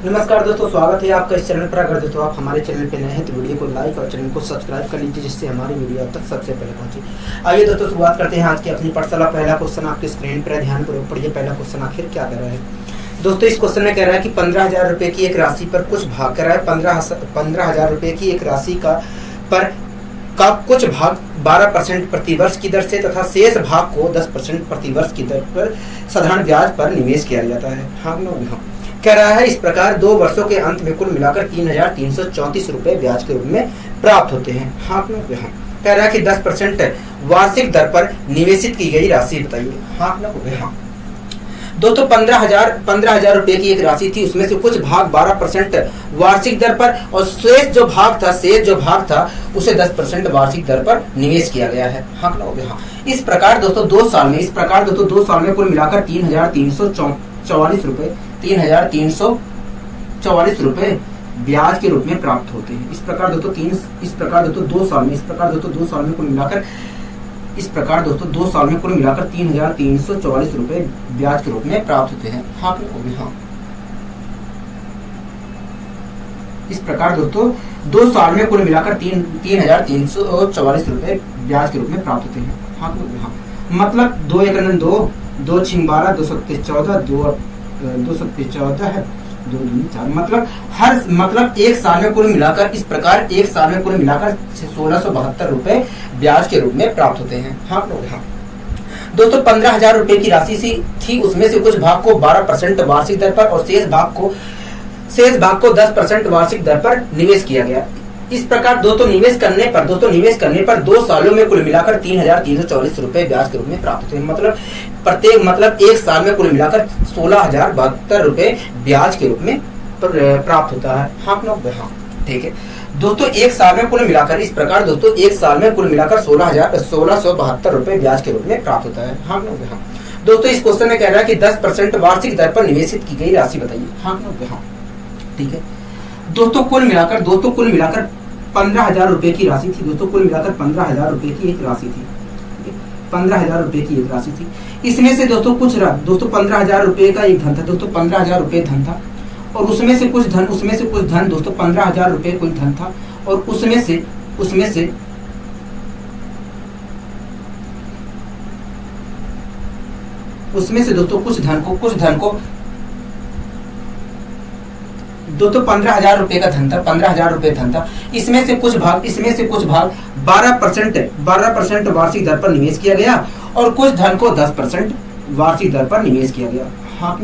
नमस्कार दोस्तों, स्वागत है आपका इस चैनल पर। अगर दोस्तों आप हमारे चैनल पर नए हैं तो वीडियो को लाइक और चैनल को सब्सक्राइब कर लीजिए, जिससे हमारी वीडियो आप तक सबसे पहले पहुंचे। आइए दोस्तों शुरुआत करते हैं आज की अपनी पाठशाला। पहला क्वेश्चन आपके स्क्रीन पर ध्यान पूर्वक पढ़िए। पहला क्वेश्चन आखिर क्या कर रहा है दोस्तों? इस क्वेश्चन में कह रहा है कि 15,000 रुपए की एक राशि पर कुछ भाग कर रहा है। 15,000 रुपए की एक राशि का कुछ भाग 12% प्रतिवर्ष की दर से तथा शेष भाग को 10% प्रतिवर्ष की दर पर साधारण ब्याज पर निवेश किया जाता है। हाँ कह रहा है, इस प्रकार 2 वर्षों के अंत में कुल मिलाकर 3,334 रुपए ब्याज के रूप में प्राप्त होते हैं। हाँ कह रहा है कि 10% वार्षिक दर पर निवेशित की गई राशि बताइए। हाँ दोस्तों 15,000 रुपए की एक राशि थी, उसमें से कुछ भाग 12% वार्षिक दर पर और शेष जो भाग था उसे 10% वार्षिक दर पर निवेश किया गया है। हाँ इस प्रकार दोस्तों 2 साल में कुल मिलाकर 3,344 रुपए ब्याज के रूप में प्राप्त होते हैं। इस प्रकार दोस्तों 2 साल में कुल मिलाकर 3,344 रुपए ब्याज के रूप में प्राप्त होते हैं। हाँ इस प्रकार दोस्तों 2 साल में कुल मिलाकर 3,344 रुपए ब्याज के रूप में प्राप्त होते हैं। हाँ मतलब 2 × 2 2 × 12 2 × 14 2 × 14 है 2 × 4 मतलब एक साल में कुल मिलाकर 1,672 रुपए ब्याज के रूप में प्राप्त होते हैं। हाँ दोस्तों 15,000 रुपए की राशि थी, उसमें से कुछ भाग को 12% वार्षिक दर पर और शेष भाग को 10% वार्षिक दर पर निवेश किया गया। इस प्रकार दोस्तों निवेश करने पर 2 सालों में कुल मिलाकर 3,344 रुपए ब्याज के रूप में प्राप्त होते हैं। मतलब एक साल में कुल मिलाकर 16,072 रुपए ब्याज के रूप में प्राप्त होता है। हाँ ठीक है दोस्तों, एक साल में कुल मिलाकर 16,72 रुपए ब्याज के रूप में प्राप्त होता है। हाँ दोस्तों इस क्वेश्चन में कह रहा है कि 10% वार्षिक दर पर निवेशित की गई राशि बताइए। हाँ ठीक है दोस्तों कुल मिलाकर 15,000 रुपए की राशि थी। दोस्तों कुल मिलाकर 15,000 रुपए की एक राशि थी। 15,000 रुपए की एक राशि थी, इसमें से दोस्तों 15,000 रुपए का एक धन था। दोस्तों 15,000 रुपए धन था और उसमें से कुछ धन दोस्तों 15,000 रुपए कुल धन था और उसमें से दोस्तों कुछ धन को दोस्तों 15,000 रुपए का धन था। 15,000 रुपए धन था, इसमें से कुछ भाग 12% वार्षिक दर पर निवेश किया गया और कुछ धन को 10% वार्षिक दर पर निवेश किया गया। हाँ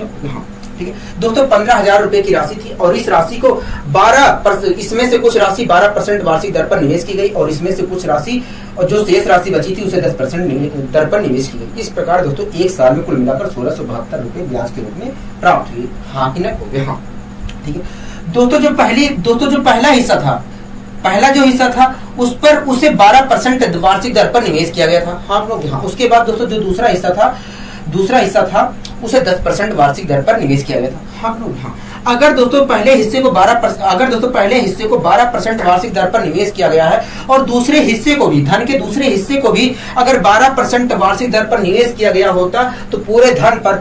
ठीक है दोस्तों 15,000 रुपए की राशि थी और इस राशि को 12% इसमें से कुछ राशि 12% वार्षिक दर पर निवेश की गई और इसमें से कुछ राशि और जो शेष राशि बची थी उसे 10% दर पर निवेश की गई। इस प्रकार दोस्तों एक साल में कुल मिलाकर 1672 रुपए ब्याज के रूप में प्राप्त हुए। हाँ कि ना हो गया? हाँ ठीक है दोस्तों जो पहला हिस्सा था उसे 12% वार्षिक दर पर निवेश किया गया था। हाँ लोग हाँ उसके बाद दोस्तों जो दूसरा हिस्सा था उसे 10% वार्षिक दर पर निवेश किया गया था। हाँ लोग हाँ अगर दोस्तों पहले हिस्से को 12% वार्षिक दर पर निवेश किया गया है और दूसरे हिस्से को भी धन के दूसरे हिस्से को भी अगर 12% वार्षिक दर पर निवेश किया गया होता तो पूरे धन पर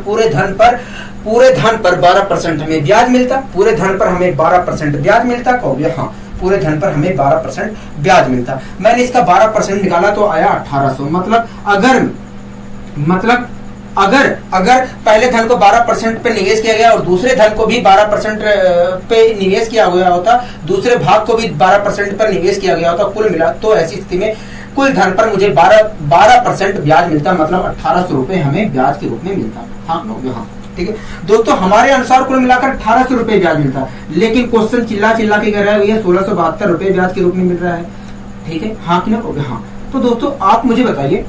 12% हमें ब्याज मिलता। पूरे धन पर हमें 12% ब्याज मिलता। कहोगे हाँ पूरे धन पर हमें 12% ब्याज मिलता। मैंने इसका 12% निकाला तो आया 1,800। अगर पहले धन को 12% पे निवेश किया गया और दूसरे धन को भी 12% पे निवेश किया गया होता, दूसरे भाग को भी 12% पर निवेश किया गया होता, कुल मिला तो ऐसी स्थिति में कुल धन पर मुझे 12% ब्याज मिलता। मतलब 1,800 रुपए हमें ब्याज के रूप में मिलता। हाँ ठीक है दोस्तों हमारे अनुसार कुल मिलाकर 1,800 रुपए ब्याज मिलता है, लेकिन क्वेश्चन चिल्ला के कह रहा है भैया 1672 रुपए ब्याज के रूप में मिल रहा है। ठीक है हाँ कि ना? हाँ तो दोस्तों आप मुझे बताइए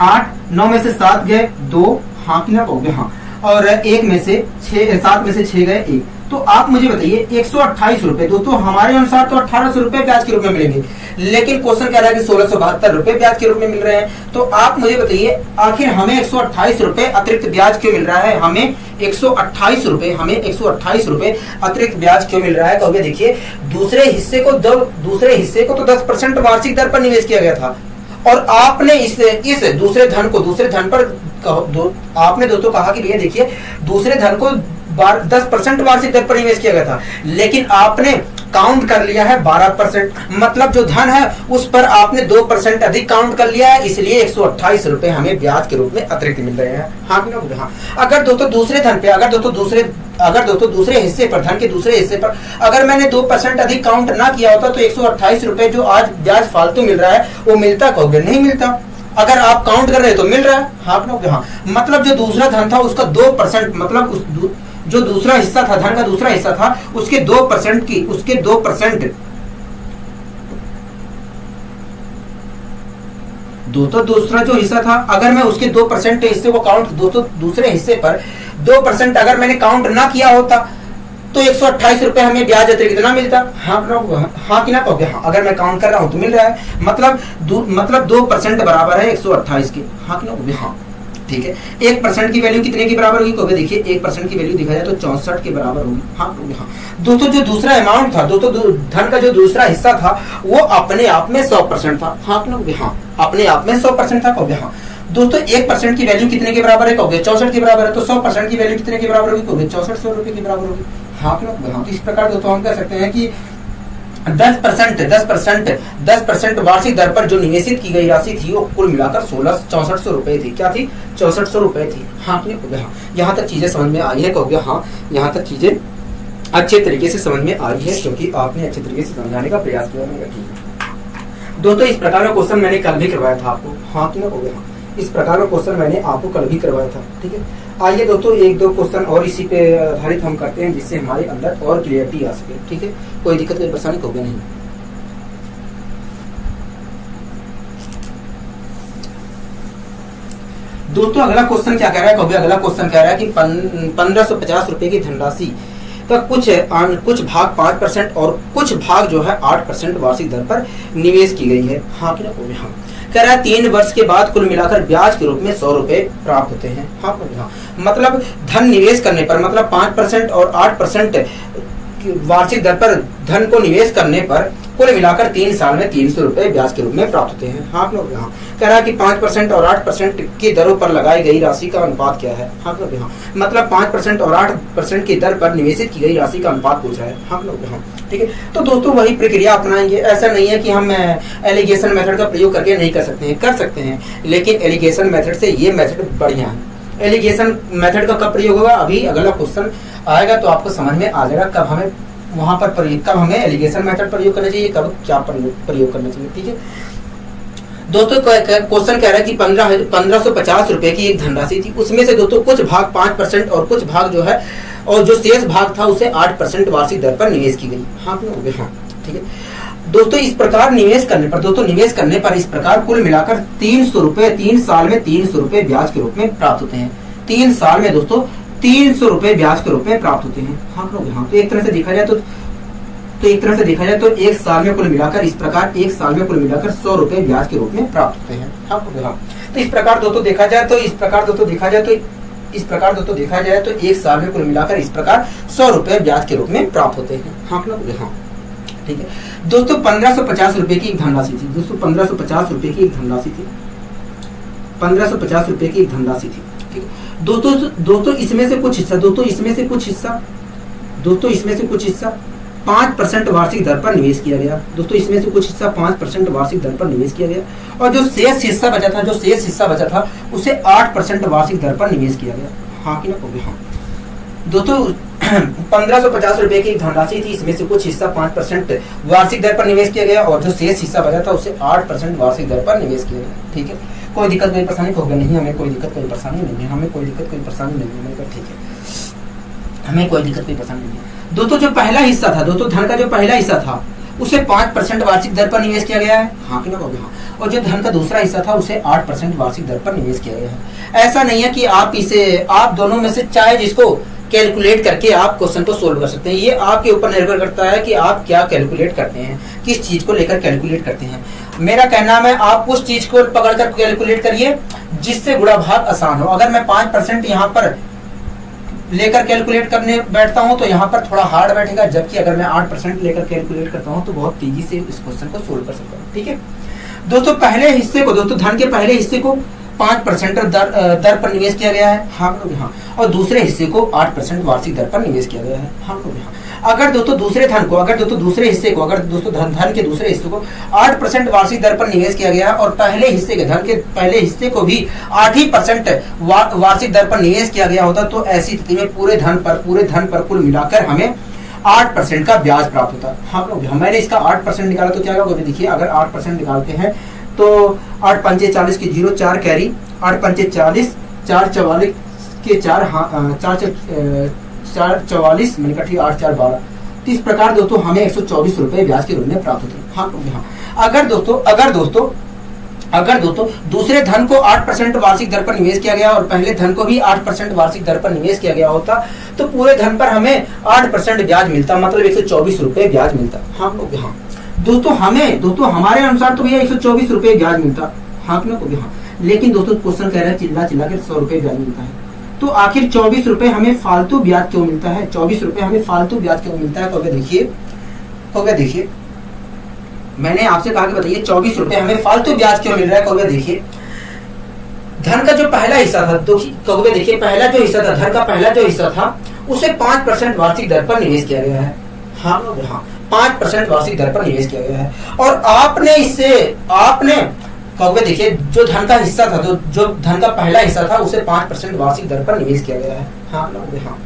8 9 में से 7 गए 2। हाँ कि ना? हाँ और 1 में से 7 में से 6 गए 1। तो आप मुझे बताइए 128 रुपए। दोस्तों हमारे अनुसार तो 1,800 रुपए ब्याज के रूप में मिलेंगे, लेकिन क्वेश्चन कह रहा है कि 1672 रुपए ब्याज के रूप में मिल रहे हैं। तो आप मुझे बताइए आखिर हमें 128 रुपए अतिरिक्त ब्याज क्यों मिल रहा है? हमें 128 रुपए अतिरिक्त ब्याज क्यों मिल रहा है? कहोगे देखिए दूसरे हिस्से को तो 10% वार्षिक दर पर निवेश किया गया था और आपने इस दूसरे धन पर आपने दोस्तों कहा कि भैया देखिए दूसरे धन को 10% वार्षिक दर पर निवेश किया गया था, लेकिन आपने काउंट कर लिया है 12%, मतलब जो धन है उस पर आपने 2% अधिक काउंट कर लिया है, इसलिए 128 रुपए हमें ब्याज के रूप में अतिरिक्त मिल रहे हैं। हाँ कि ना? हाँ। अगर दोस्तों दूसरे धन पे, अगर दोस्तों दूसरे हिस्से पर, धन के दूसरे हिस्से पर अगर मैंने 2% अधिक काउंट ना किया होता तो 128 रुपए जो आज ब्याज फालतू मिल रहा है वो मिलता कहोगे? नहीं मिलता। अगर आप काउंट कर रहे हो तो मिल रहा है। हाँ कि ना? हाँ। मतलब जो दूसरा धन था उसका 2%, मतलब जो दूसरा हिस्सा था, धन का दूसरा हिस्सा था, उसके 2% की, उसके 2% दोस्तों दूसरा जो हिस्सा था, अगर मैं उसके 2% हिस्से को काउंट, दोस्तों दूसरे हिस्से पर 2% अगर मैंने काउंट ना किया होता तो 128 रुपए हमें ब्याज अतिरिक्त ना मिलता। हाँ कि ना कहोगे? हाँ। अगर मैं काउंट कर रहा हूं तो मिल रहा है, मतलब 2% बराबर है 128 के। हाँ कि ना कहोगे? हाँ। ठीक है। 1% की वैल्यू कितने के बराबर होगी? कहोगे देखिए 1% की वैल्यू देखा जाए तो 64 के बराबर होगी। हाँ हाँ। दोस्तों जो दूसरा अमाउंट था, दोस्तों धन का जो दूसरा हिस्सा था वो अपने आप में 100% था। हाँ कहोगे? हाँ। अपने आप में 100% था। कहोगे? हाँ। दोस्तों 1% की वैल्यू कितने के बराबर है? कहोगे 64 के बराबर है। तो 100% की वैल्यू कितने के बराबर होगी? कहोगे 6400 रुपए के बराबर होगी। हाँ कहोगे? हाँ। तो इस प्रकार दोस्तों हम कह सकते हैं कि 10% वार्षिक दर पर जो निवेशित की गई राशि थी वो कुल मिलाकर 6400 रुपए थी। क्या थी? 6400 रुपए थी। हाँ कहोगे? हाँ। यहाँ तक चीजें समझ में आई है? कहोगे? हाँ। यहाँ तक चीजें अच्छे तरीके से समझ में आई है, क्योंकि आपने अच्छे तरीके से समझाने का प्रयास किया। दोस्तों इस प्रकार का क्वेश्चन मैंने कल भी करवाया था आपको। हाँ कि ना कहोगे? हाँ। इस प्रकार का क्वेश्चन मैंने आपको कल भी करवाया था। ठीक है। आइए दोस्तों 1-2 क्वेश्चन और इसी पे आधारित हम करते हैं, जिससे हमारे अंदर और क्लियरिटी आ सके। ठीक है। कोई दिक्कत, कोई परेशानी कहोगे नहीं। दोस्तों अगला क्वेश्चन क्या कह रहा है? कहोगे? अगला क्वेश्चन कह रहा है कि 1550 रुपए की धनराशि का कुछ भाग 5% और कुछ भाग जो है 8% वार्षिक दर पर निवेश की गई है। हाँ कि ना कहोगे? हाँ। कह रहा है 3 वर्ष के बाद कुल मिलाकर ब्याज के रूप में 100 रुपए प्राप्त होते हैं। हाँ कहोगे? हाँ। मतलब धन निवेश करने पर, मतलब 5% और 8% वार्षिक दर पर धन को निवेश करने पर कुल मिलाकर 3 साल में 300 रुपए ब्याज के रूप में प्राप्त होते हैं। हाँ कहोगे? हाँ। कह रहा है कि 5% और 8% की दरों पर लगाई गई राशि का अनुपात क्या है? हाँ कहोगे? हाँ। मतलब 5% और 8% की दर पर निवेशित की गई राशि का अनुपात पूछ रहा है। हाँ कहोगे? हाँ। ठीक है। तो दोस्तों वही प्रक्रिया अपनाएंगे। ऐसा नहीं है कि हम एलिगेशन मेथड का प्रयोग करके नहीं कर सकते हैं, कर सकते हैं, लेकिन एलिगेशन मेथड से ये मेथड बढ़िया है। एलिगेशन मेथड का कब प्रयोग होगा? अभी अगला क्वेश्चन आएगा तो आपको समझ में आ जाएगा कब हमें वहां पर कब हमें एलिगेशन मेथड प्रयोग करना चाहिए, कब क्या प्रयोग करना चाहिए। ठीक है। दोस्तों क्वेश्चन कह रहा है कि 1550 रुपए की एक धनराशि थी, उसमें से दोस्तों कुछ भाग 5% और कुछ भाग जो है, और जो शेष भाग था उसे 8% वार्षिक दर पर निवेश की गई। हाँ कहोगे? हाँ। ठीक है। दोस्तों इस प्रकार निवेश करने पर इस प्रकार कुल मिलाकर 300 रुपए, 3 साल में 300 रुपए ब्याज के रूप में प्राप्त होते हैं। 3 साल में दोस्तों 300 रुपए ब्याज के रूप में प्राप्त होते हैं। हाँ कहोगे? हाँ। तो एक तरह से देखा जाए तो एक साल में कुल मिलाकर 100 रुपए ब्याज के रूप में प्राप्त होते हैं। हाँ कहोगे? हाँ। तो इस प्रकार दोस्तों देखा जाए तो एक साल में कुल मिलाकर इस प्रकार 100 रुपए ब्याज के रूप में प्राप्त होते हैं। हाँ कहोगे? हाँ। ठीक है। दोस्तों 1550 रुपए की एक धनराशि थी। दोस्तों 1550 रुपए की एक धनराशि थी। 1550 रुपए की एक धनराशि थी। ठीक है। दोस्तों इसमें से कुछ हिस्सा 5% वार्षिक दर पर निवेश किया गया। दोस्तों इसमें से कुछ हिस्सा 5% वार्षिक दर पर निवेश किया गया, और जो शेष हिस्सा बचा था उसे 8% वार्षिक दर पर निवेश किया गया। हाँ कि ना कहोगे? हाँ। दोस्तों 1550 रुपए की धनराशि थी, इसमें से कुछ हिस्सा 5% वार्षिक दर पर निवेश किया गया, और जो शेष हिस्सा बचा था उसे 8% वार्षिक दर पर निवेश किया गया। ठीक है। कोई दिक्कत, कोई परेशानी कहोगे? नहीं, हमें कोई दिक्कत, कोई परेशानी नहीं है। हमें कोई दिक्कत, कोई परेशानी नहीं है। ठीक है। हमें कोई दिक्कत, कोई परेशानी नहीं है। दोस्तों जो पहला हिस्सा था, दोस्तों धन का जो पहला हिस्सा था उसे 5% वार्षिक दर पर निवेश किया गया है। हाँ कि ना कहोगे? हाँ। और जो धन का दूसरा हिस्सा था उसे 8% वार्षिक दर पर निवेश किया गया है। ऐसा नहीं है कि आप दोनों में से चाहे जिसको कैलकुलेट करके आप क्वेश्चन को सोल्व कर सकते हैं। ये आपके ऊपर निर्भर करता है कि आप क्या कैलकुलेट करते हैं, किस चीज को लेकर कैलकुलेट करते हैं। मेरा कहना है आप उस चीज को पकड़कर कैलकुलेट करिए जिससे गुणा भाग आसान हो। अगर मैं 5% यहाँ पर लेकर कैलकुलेट करने बैठता हूं तो यहाँ पर थोड़ा हार्ड बैठेगा, जबकि अगर मैं 8% लेकर कैलकुलेट करता हूं तो बहुत तेजी से इस क्वेश्चन को सोल्व कर सकता हूं। ठीक है। दोस्तों पहले हिस्से को, दोस्तों धन के पहले हिस्से को 5% दर पर निवेश किया गया है, हाँ लोग यहाँ, और दूसरे हिस्से को 8% वार्षिक दर पर निवेश किया गया है, हाँ लोग यहाँ। अगर दोस्तों दूसरे धन को, अगर दोस्तों दूसरे हिस्से को, अगर दोस्तों धन के दूसरे हिस्से को 8% वार्षिक दर पर निवेश किया गया है और पहले हिस्से के धन के पहले हिस्से को भी 8% वार्षिक दर पर निवेश किया गया होता, तो ऐसी स्थिति में पूरे धन पर कुल मिलाकर हमें 8% का ब्याज प्राप्त होता है, हाँ लोग। मैंने इसका 8% निकाला तो क्या होगा देखिए, अगर 8% निकालते हैं तो 8 पंचे 40 की 0, 4 कैरी, 8 पंचे 40, 4 44 के 4, 4 44 मैंने कहा ठीक, 8 4 12। तो इस प्रकार दोस्तों हमें 124 रुपए ब्याज के रूप में प्राप्त होते हैं, हाँ लोग यहाँ। अगर दोस्तों दूसरे धन को 8% वार्षिक दर पर निवेश किया गया और पहले धन को भी 8% वार्षिक दर पर निवेश किया गया होता, तो पूरे धन पर हमें 8% ब्याज मिलता, मतलब 124 रुपए ब्याज मिलता, हाँ लोग यहाँ। दोस्तों हमारे अनुसार तो भैया 124 रुपए ब्याज मिलता, हाँ लोग यहाँ। लेकिन दोस्तों क्वेश्चन कह रहा है चिल्ला के 100 रुपए ब्याज मिलता है, तो आखिर 24 रुपए हमें फालतू ब्याज क्यों मिलता है? 24 रुपए हमें फालतू ब्याज क्यों मिलता है? तो देखिए मैंने आपसे कहा कि बताइए 24 रुपए हमें फालतू ब्याज क्यों मिल रहा है? कहोगे देखिए धन का जो पहला हिस्सा था, कहोगे देखिए पहला जो हिस्सा था, धन का पहला जो हिस्सा था उसे 5% वार्षिक दर पर निवेश किया गया है, हाँ लोग यहाँ 5% वार्षिक दर पर निवेश किया गया है। और आपने कहोगे देखिए जो धन का हिस्सा था, जो धन का पहला हिस्सा था उसे 5% वार्षिक दर पर निवेश किया गया है, हाँ लोग यहाँ।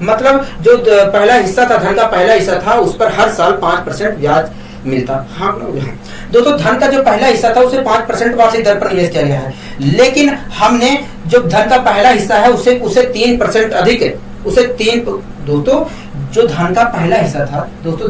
मतलब जो पहला हिस्सा था, धन का पहला हिस्सा था, उस पर हर साल 5% ब्याज मिलता, हाँ लोग यहाँ। दोस्तों धन का जो पहला हिस्सा था उसे 5% वार्षिक दर पर निवेश किया गया है, लेकिन हमने जो धन का पहला हिस्सा है उसे 3% अधिक, दोस्तों जो धन का पहला हिस्सा था, दोस्तों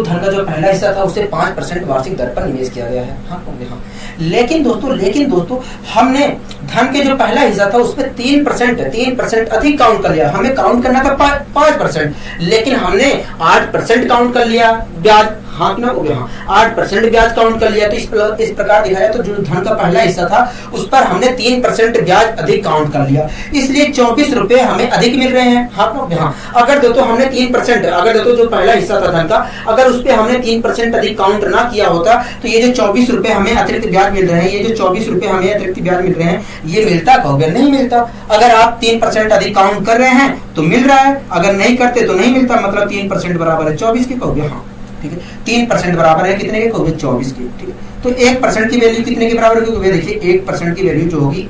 धन का जो पहला हिस्सा था उसे 5% वार्षिक दर पर निवेश किया गया है, हाँ हाँ। लेकिन दोस्तों हमने धन के जो पहला हिस्सा था उसमें 3% अधिक काउंट कर लिया। हमें काउंट करना था 5%, लेकिन हमने 8% काउंट कर लिया ब्याज, हाँ ना हो गया, 8% ब्याज काउंट कर लिया। तो इस प्रकार दिखाया, तो जो धन का पहला हिस्सा था उस पर हमने 3% ब्याज अधिक काउंट कर लिया, इसलिए 24 रुपए हमें अधिक मिल रहे हैं, हाँ लोग यहाँ। अगर दोस्तों हमने 3%, अगर दोस्तों जो पहला हिस्सा था धन का, अगर उस पर हमने 3% अधिक काउंट ना किया होता तो ये जो 24 रुपए हमें अतिरिक्त ब्याज मिल रहे हैं, ये जो 24 रुपए हमें अतिरिक्त ब्याज मिल रहे हैं, ये मिलता कहोगे नहीं मिलता। अगर आप 3% अधिक काउंट कर रहे हैं तो मिल रहा है, अगर नहीं करते तो नहीं मिलता। मतलब 3% बराबर है 24 के, कहोगे हाँ ठीक है। 3% बराबर है कितने के, कहोगे 24 के, ठीक है। तो 1% की वैल्यू कितने के बराबर होगी? देखिए 1% की वैल्यू जो होगी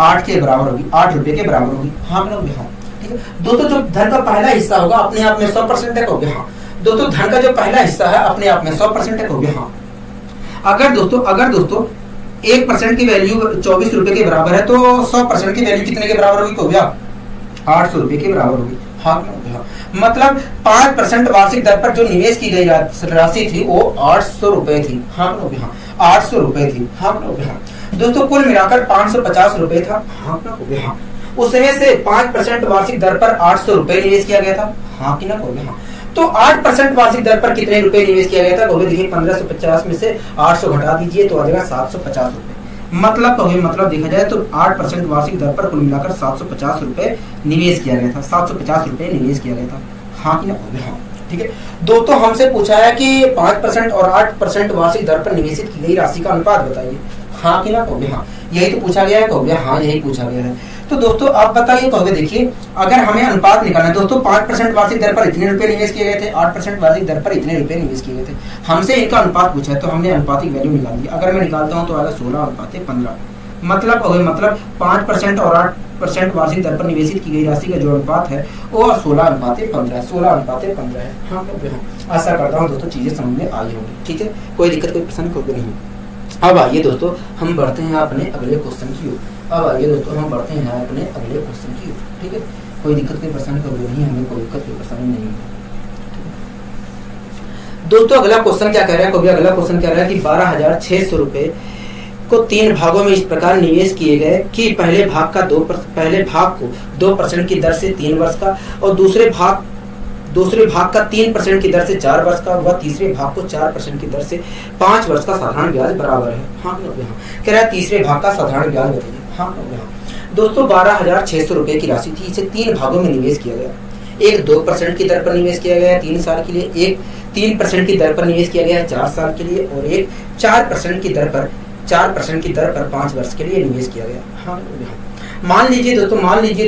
8 के बराबर होगी, 8 रुपए के बराबर होगी, हाँ कहोगे हाँ ठीक है। दोस्तों जो धन का पहला हिस्सा होगा अपने आप में 100% है, कहोगे हाँ। दोस्तों धन का जो पहला हिस्सा है अपने आप में 100% है, कहोगे हाँ। अगर दोस्तों 1% की वैल्यू 24 रुपए के बराबर है तो 100% की वैल्यू कितने के बराबर होगी? कहोगे 800 रुपए के बराबर होगी, हाँ कहोगे हाँ। मतलब 5% वार्षिक दर पर जो निवेश की गई राशि थी वो 800 रुपए थी, हाँ कहोगे हाँ 800 रुपए थी, हाँ कहोगे हाँ। दोस्तों कुल मिलाकर 550 रुपए था, हाँ कहोगे हाँ। उसमें से 5% वार्षिक दर पर 800 रुपए निवेश किया गया था, हाँ कि ना कहोगे हाँ। तो 8% वार्षिक दर पर कितने रुपए निवेश किया गया था? कहोगे देखिए 1550 में से 800 घटा दीजिए तो आ जाएगा 750 रुपए। मतलब देखा जाए तो 8% वार्षिक दर पर कुल मिलाकर 750 रुपए निवेश किया गया था, 750 रुपए निवेश किया गया था, हाँ कि ना कहोगे हाँ ठीक है। दोस्तों हमसे पूछा है कि 5% और 8% वार्षिक दर पर निवेशित की गई राशि का अनुपात बताइए, हाँ कि ना कहोगे हाँ। यही तो पूछा गया है, कहोगे हाँ यही पूछा गया है। तो दोस्तों आप बताइए, कहोगे देखिए अगर हमें अनुपात निकालना है, दोस्तों 5% वार्षिक दर पर इतने रुपए निवेश किए गए थे, 8% वार्षिक दर पर इतने रुपए निवेश किए गए थे। हमसे इनका अनुपात पूछा है तो हमने अनुपातिक वैल्यू निकाल दी। अगर मैं निकालता हूं तो आएगा 16:15। मतलब 5% और 8% वार्षिक दर पर निवेशित की गई राशि का जो अनुपात है वो 16:15 है, हाँ आशा करता हूँ दोस्तों चीजें समझ में आई होगी, ठीक है। कोई दिक्कत कोई परेशानी होगी नहीं। अब आइए दोस्तों हम बढ़ते हैं अपने अगले क्वेश्चन की ओर, ठीक है। कोई दिक्कत कोई परेशानी होगी नहीं, हमें कोई दिक्कत कोई परेशानी नहीं है। दोस्तों अगला क्वेश्चन क्या कह रहा है? अगला क्वेश्चन कह रहा है कि 12,600 रुपए को 3 भागों में इस प्रकार निवेश किए गए कि पहले भाग को 2% की दर से 3 वर्ष का और दूसरे भाग का 3% की दर से 4 वर्ष का, व तीसरे भाग को 4% की दर से 5 वर्ष का साधारण ब्याज बराबर है, हाँ कह रहा है तीसरे भाग का साधारण ब्याज बताइए, हाँ दोस्तों 12,600 रुपए की राशि थी, इसे 3 भागों में निवेश किया गया। एक 2% की दर पर निवेश किया गया है 3 साल के लिए, एक 3% की दर पर निवेश किया गया है 4 साल के लिए, और एक 4% की दर पर 4% की दर पर 5 वर्ष के लिए निवेश किया गया। हाँ, मान लीजिए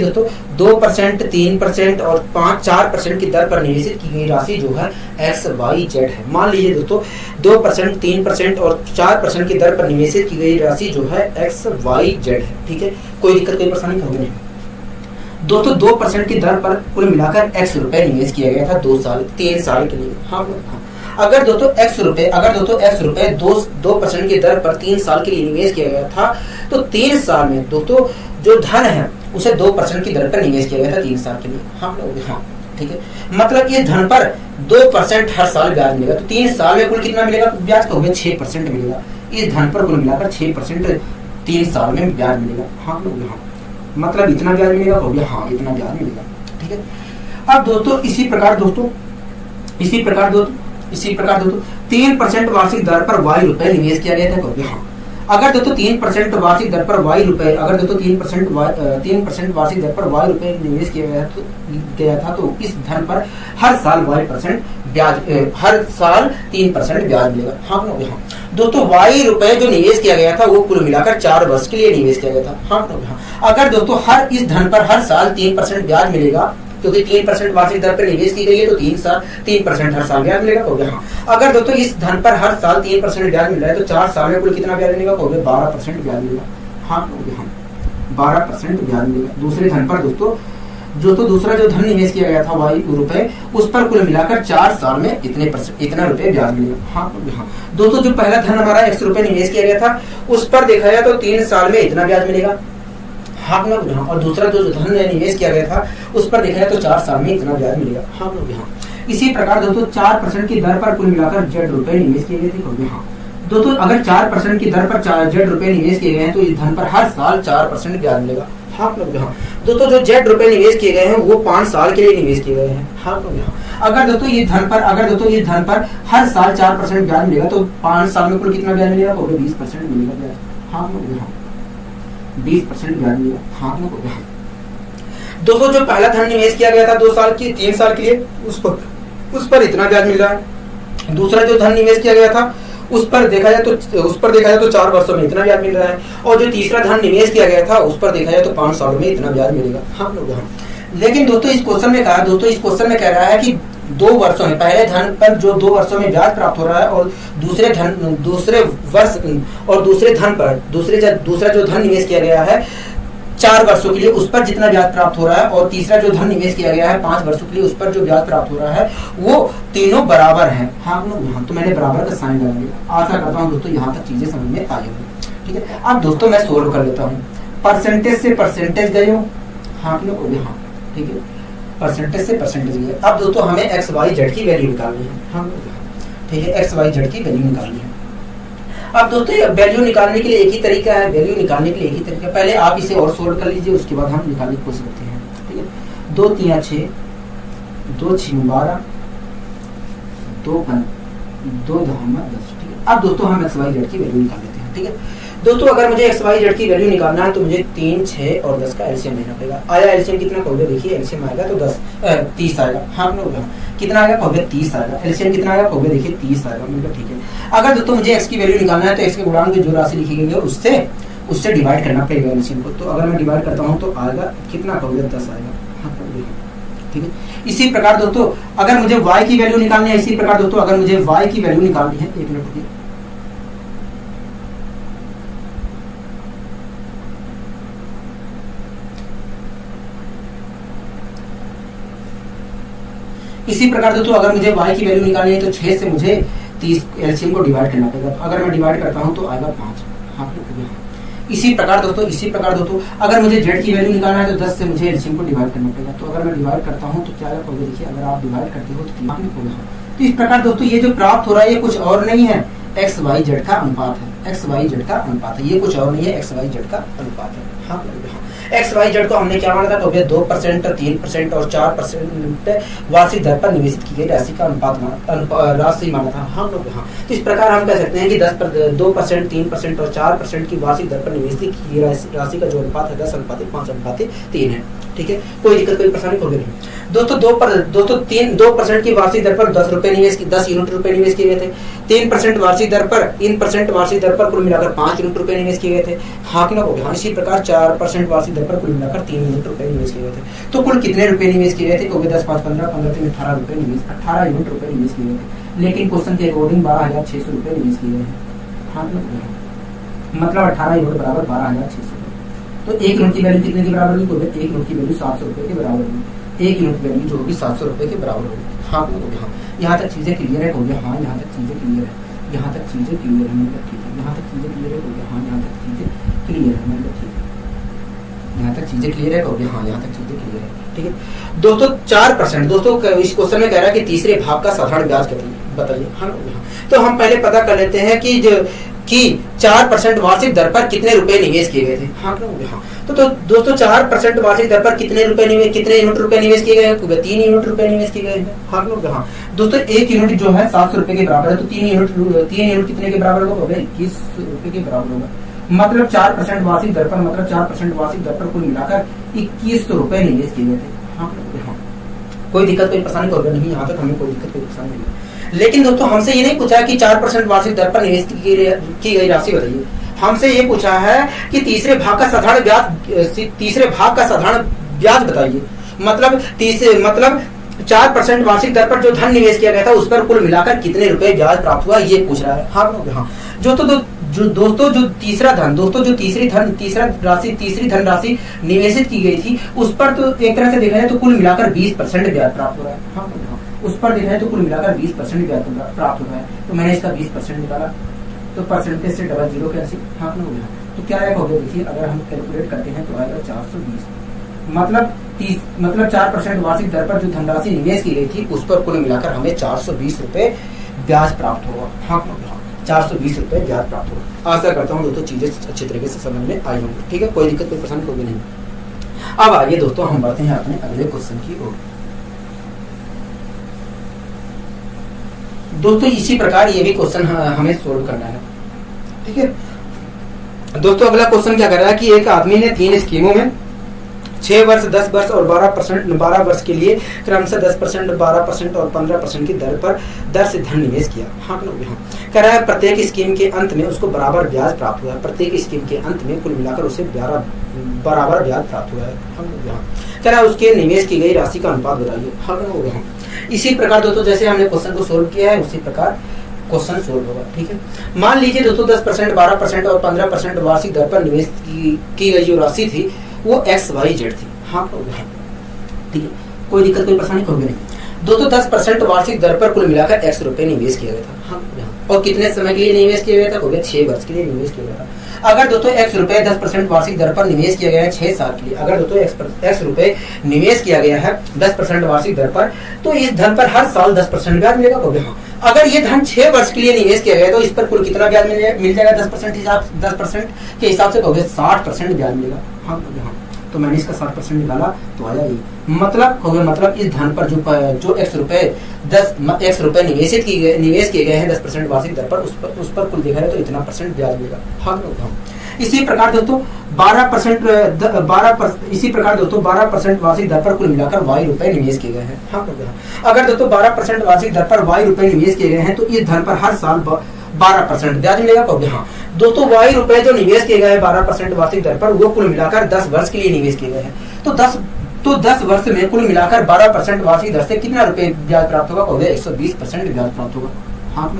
दोस्तों 2%, 3% और 4% की दर पर निवेशित की गई राशि जो है XYZ है। मान लीजिए दोस्तों 2%, 3% और 4% की दर पर निवेशित की गई राशि जो है XYZ है। ठीक है, कोई दिक्कत कोई परेशानी होगी नहीं दोस्तों। 2% की दर पर कुल मिलाकर X रुपए निवेश किया गया था 3 साल के लिए। हाँ, अगर दोस्तों X रुपए 2% की दर पर 3 साल के लिए निवेश किया गया था तो 3 साल में दोस्तों जो धन है उसे 2% की दर पर निवेश किया गया था 3 साल के लिए। हाँ, ठीक है, मतलब इस धन पर 2% हर साल ब्याज मिलेगा। तो 3 साल में कुल कितना मिलेगा ब्याज का? 6% मिलेगा। इस धन पर कुल मिलाकर 6% 3 साल में ब्याज मिलेगा। हाँ, मतलब इतना ब्याज मिलेगा। हाँ, इतना ब्याज मिलेगा। ठीक है, अब दोस्तों इसी प्रकार दोस्तों 3% वार्षिक दर पर Y रुपए निवेश किया गया था। हाँ, अगर दोस्तों 3% वार्षिक दर पर Y रुपए, अगर दोस्तों 3% वार्षिक दर पर Y रुपए निवेश किया गया था तो इस धन पर हर साल 3% ब्याज मिलेगा। हाँ, दोस्तों Y रुपए जो निवेश किया गया था वो कुल मिलाकर 4 वर्ष के लिए निवेश किया गया था। हाँ, अगर दोस्तों इस धन पर हर साल 3% ब्याज मिलेगा, क्योंकि 3% वार्षिक दर पर निवेश की गई है तो 3% हर साल ब्याज मिलेगा। हाँ, अगर दोस्तों इस धन पर हर साल 3% ब्याज मिल रहा है तो 4 साल में कुल कितना ब्याज मिलेगा? 12% ब्याज मिलेगा। हाँ, 12% ब्याज मिलेगा। दूसरे धन पर दोस्तों दूसरा जो धन निवेश किया गया था Y रुपए, उस पर कुल मिलाकर 4 साल में इतना रुपए ब्याज मिलेगा। हाँ, दोस्तों जो पहला धन हमारा X रुपए निवेश किया गया था उस पर देखा जाए तो 3 साल में इतना ब्याज मिलेगा। हाँ, और दूसरा जो धन निवेश किया गया था उस पर देखा जाए तो 4 साल में इतना ब्याज मिलेगा। हाँ, इसी प्रकार दोस्तों 4% की दर पर कुल मिलाकर Z रुपए निवेश किए गए थे। हाँ, दोस्तों अगर 4% की दर पर Z रुपए निवेश किए गए हैं तो इस धन पर हर साल 4% ब्याज मिलेगा। हाँ, दोस्तों जो Z रुपए निवेश किए गए हैं वो 5 साल के लिए निवेश किए गए हैं। हाँ, अगर दोस्तों ये धन पर हर साल 4% ब्याज मिलेगा तो 5 साल में कुल कितना ब्याज मिलेगा? 20% मिलेगा ब्याज। हाँ, 20% ब्याज मिलेगा। हाँ, दोस्तों जो पहला धन निवेश किया गया था 3 साल के लिए उस पर इतना ब्याज मिल रहा है। दूसरा जो धन निवेश किया गया था उस पर देखा जाए तो 4 वर्षों में इतना ब्याज मिल रहा है। और जो तीसरा धन निवेश किया गया था उस पर देखा जाए तो 5 सालों में इतना ब्याज मिलेगा। हाँ, लेकिन दोस्तों इस क्वेश्चन में कह रहा है कि 2 वर्षों में पहले धन पर जो 2 वर्षों में ब्याज प्राप्त हो रहा है और दूसरा जो धन निवेश किया गया है 4 वर्षों के लिए उस पर जितना ब्याज प्राप्त हो रहा है और तीसरा जो धन निवेश किया गया है 5 वर्षों के लिए उस पर जो ब्याज प्राप्त हो रहा है वो तीनों बराबर हैं। हाँ, तो मैंने बराबर का साइन लगा दिया। आशा करता हूँ दोस्तों यहाँ तक चीजें समझ में आई होंगी। ठीक है, अब दोस्तों मैं सोल्व कर लेता हूँ। परसेंटेज से परसेंटेज गए हो। हाँ, ठीक है, परसेंटेज से परसेंटेज गए। अब दोस्तों हमें XYZ की वैल्यू निकालनी है। हाँ, ठीक है, XYZ की वैल्यू निकालनी है। अब दोस्तों वैल्यू निकालने के लिए एक ही तरीका है। पहले आप इसे और सोल्व कर लीजिए, उसके बाद हम निकालने की कोशिश करते हैं। ठीक है, 2 3 6, 2 6 12, 2 2 10। ठीक है, अब दोस्तों हम XYZ की वैल्यू निकाल लेते हैं। ठीक है दोस्तों, अगर मुझे XYZ की वैल्यू निकालना है तो मुझे 3, 6 और 10 का एलसीएम लेना पड़ेगा। आया एलसीएम कितना? कहोगे देखिए एलसीएम आएगा तो 30 आएगा। हाँ, कितना आएगा? कहोगे 30 आएगा। एलसीएम कितना आएगा? कहोगे देखिए 30 आएगा। मतलब ठीक है, अगर दोस्तों मुझे x की वैल्यू निकालना है तो x के गुणांक की जो राशि लिखी गई है उससे डिवाइड करना पड़ेगा एलसीएम को। तो अगर मैं डिवाइड करता हूँ तो आएगा कितना? कहोगे 10 आएगा। हाँ, ठीक है, इसी प्रकार दोस्तों अगर मुझे y की वैल्यू निकालनी है, एक मिनट रुकिए। इसी प्रकार दोस्तों अगर मुझे y की वैल्यू निकालनी है तो 6 से मुझे 30 एलसीएम को डिवाइड करना पड़ेगा। तो अगर मैं डिवाइड करता हूं तो आएगा 5। हाँ, इसी प्रकार दोस्तों अगर मुझे z की वैल्यू निकालना है तो 10 से मुझे एलसीएम को डिवाइड करना पड़ेगा। तो अगर मैं डिवाइड करता हूं तो क्या आएगा? देखिए अगर आप डिवाइड करते हो तो 3 होगा। तो इस प्रकार दोस्तों ये जो प्राप्त हो रहा है ये कुछ और नहीं है, XYZ का अनुपात है। ये कुछ और नहीं है, XYZ का अनुपात है। हाँ, XYZ को हमने क्या माना था? तो 2%, 3% और 4% वार्षिक दर पर निवेशित की गई राशि का राशि माना था। हाँ, तो इस प्रकार हम कह सकते हैं कि 2%, 3% और 4% की वार्षिक दर पर निवेशित की गई राशि का जो अनुपात है 10:5:3 है। ठीक है, कोई दिक्कत कोई परेशानी होगी नहीं। दोस्तों 2% की वार्षिक दर पर 10 यूनिट रुपए निवेश किए गए थे। 3% वार्षिक दर पर कुल मिलाकर 5 यूनिट रुपए निवेश किए गए थे। हाँ कि ना हो गया। इसी प्रकार 4% वार्षिक दर पर कुल मिलाकर 3 यूनिट रुपए निवेश किए गए थे। तो कुल कितने रुपए निवेश किए गए थे? 10, 5, 15, 18 रुपए निवेश, 18 यूनिट रुपए निवेश किए गए थे। लेकिन क्वेश्चन के अकॉर्डिंग 12,600 रुपए निवेश किए गए हैं। हाँ मतलब 18 यूनिट बराबर 12,600। तो एक यूनिट की वैल्यू कितने के बराबर होगी? तो एक यूनिट की वैल्यू 700 रुपए के बराबर होगी। एक यूनिट वैल्यू जो होगी 700 रुपए के बराबर होगी। हाँ यहाँ तक चीजें क्लियर है? हो गया। हाँ यहाँ तक चीजें क्लियर है। यहाँ तक चीजें क्लियर है। मतलब ठीक है। यहाँ तक चीजें क्लियर है? हो गया। हाँ यहाँ तक चीजें क्लियर है। मतलब ठीक है। यहाँ तक चीजें क्लियर है? हो गया। हाँ यहाँ तक चीजें क्लियर है। ठीक है दोस्तों। 4% दोस्तों इस क्वेश्चन में कह रहा है कि तीसरे भाग का साधारण ब्याज बताइए। हाँ तो हम पहले पता कर लेते हैं कि 4% वार्षिक दर पर कितने रुपए निवेश किए गए थे। हाँ हाँ तो दोस्तों 4% वार्षिक दर पर कितने यूनिट रुपए निवेश किए गए हैं? 3 यूनिट रुपए निवेश किए गए हैं। हाँ हाँ दोस्तों एक यूनिट जो है 700 रुपए के बराबर है। तो 3 यूनिट कितने के बराबर होगा? 21 रुपए के बराबर होगा। मतलब 4% वार्षिक दर पर कुल मिलाकर 2100 रुपए निवेश किए गए थे। हाँ कोई दिक्कत कोई परेशानी होगा नहीं? यहाँ तक हमें कोई दिक्कत कोई परेशानी नहीं। लेकिन दोस्तों हमसे ये नहीं पूछा कि 4% वार्षिक दर पर निवेश की गई राशि बताइए। हमसे ये पूछा है कि तीसरे भाग का साधारण ब्याज बताइए। मतलब 4% वार्षिक दर पर जो धन निवेश किया गया था उस पर कुल मिलाकर कितने रुपए ब्याज प्राप्त हुआ, ये पूछ रहा है। हाँ जो तीसरी धनराशि निवेशित की गई थी उस पर तो एक तरह से देखा जाए तो कुल मिलाकर 20% ब्याज प्राप्त हो रहा है। हाँ उस पर देखा जाए तो कुल मिलाकर 20% ब्याज प्राप्त हो रहा है। तो मैंने इसका 20% निकाला तो परसेंटेज से डबल जीरो कैंसिल। हाँ हो गया। तो क्या हो गया? देखिए अगर हम कैलकुलेट करते हैं तो आएगा 420। मतलब 4% वार्षिक दर पर जो धनराशि निवेश की गई थी उस पर कुल मिलाकर हमें 420 रुपए ब्याज प्राप्त होगा। हाँ 420 रुपए ब्याज प्राप्त होगा। आशा करता हूँ दोस्तों चीजें अच्छे तरीके से समझ में आई होंगी। ठीक है कोई दिक्कत कोई परेशानी होगी नहीं। अब आइए दोस्तों हम बढ़ते हैं अपने अगले क्वेश्चन की ओर। दोस्तों इसी प्रकार ये भी क्वेश्चन हमें सोल्व करना है। ठीक है दोस्तों अगला क्वेश्चन क्या कर रहा है कि एक आदमी ने 3 स्कीमों में 6 वर्ष, 10 वर्ष और 12 वर्ष के लिए क्रमशः 10%, 12% और 15% की दर से धन निवेश किया। हाँ कह रहा है प्रत्येक स्कीम के अंत में उसको बराबर ब्याज प्राप्त हुआ है। प्रत्येक स्कीम के अंत में कुल मिलाकर उसे बराबर ब्याज प्राप्त हुआ है। कह रहा है उसके निवेश की गई राशि का अनुपात बताइए। हाँ हो गया। इसी प्रकार दोस्तों जैसे हमने क्वेश्चन को सोल्व किया है उसी प्रकार क्वेश्चन सोल्व होगा। ठीक है मान लीजिए दोस्तों 10%, 12% और 15% वार्षिक दर पर निवेश की गई जो राशि थी वो XYZ थी। हाँ ठीक है कोई दिक्कत कोई परेशानी होगी नहीं। दोस्तों 10% वार्षिक दर पर कुल मिलाकर X रुपए निवेश किया गया था। हाँ और कितने समय के लिए निवेश किया गया था? हो गया 6 वर्ष के लिए निवेश किया गया था। अगर दोस्तों X रुपए 10% वार्षिक दर पर निवेश किया गया है 6 साल के लिए, अगर दोस्तों X रुपए निवेश किया गया है 10% वार्षिक दर पर, तो इस धन पर हर साल 10% ब्याज मिलेगा। हो गया। अगर ये धन 6 वर्ष के लिए निवेश किया गया तो इस पर कुल कितना ब्याज मिल जाएगा? 10% के हिसाब से हो गया 60% ब्याज मिलेगा। हाँ तो मैंने इसका 60% निकाला तो आया ये। मतलब हो गया मतलब इस धन पर जो X रुपए निवेश किए गए हैं 10% वार्षिक दर पर उस पर कुल देखा जाए तो इतना % ब्याज मिलेगा। हाँ इसी प्रकार दोस्तों 12% वार्षिक दर पर कुल मिलाकर Y रुपए निवेश किए गए हैं। हाँ अगर दोस्तों 12% वार्षिक दर पर Y रुपए निवेश किए गए हैं तो इस धन पर हर साल 12% ब्याज मिलेगा। कब? हाँ दोस्तों Y रुपए जो निवेश किए गए हैं 12% वार्षिक दर पर वो कुल मिलाकर 10 वर्ष के लिए निवेश किए गए हैं। तो 10 वर्ष में कुल मिलाकर 12% वार्षिक दर से कितना रुपए ब्याज प्राप्त होगा? 120% ब्याज प्राप्त होगा। हाँ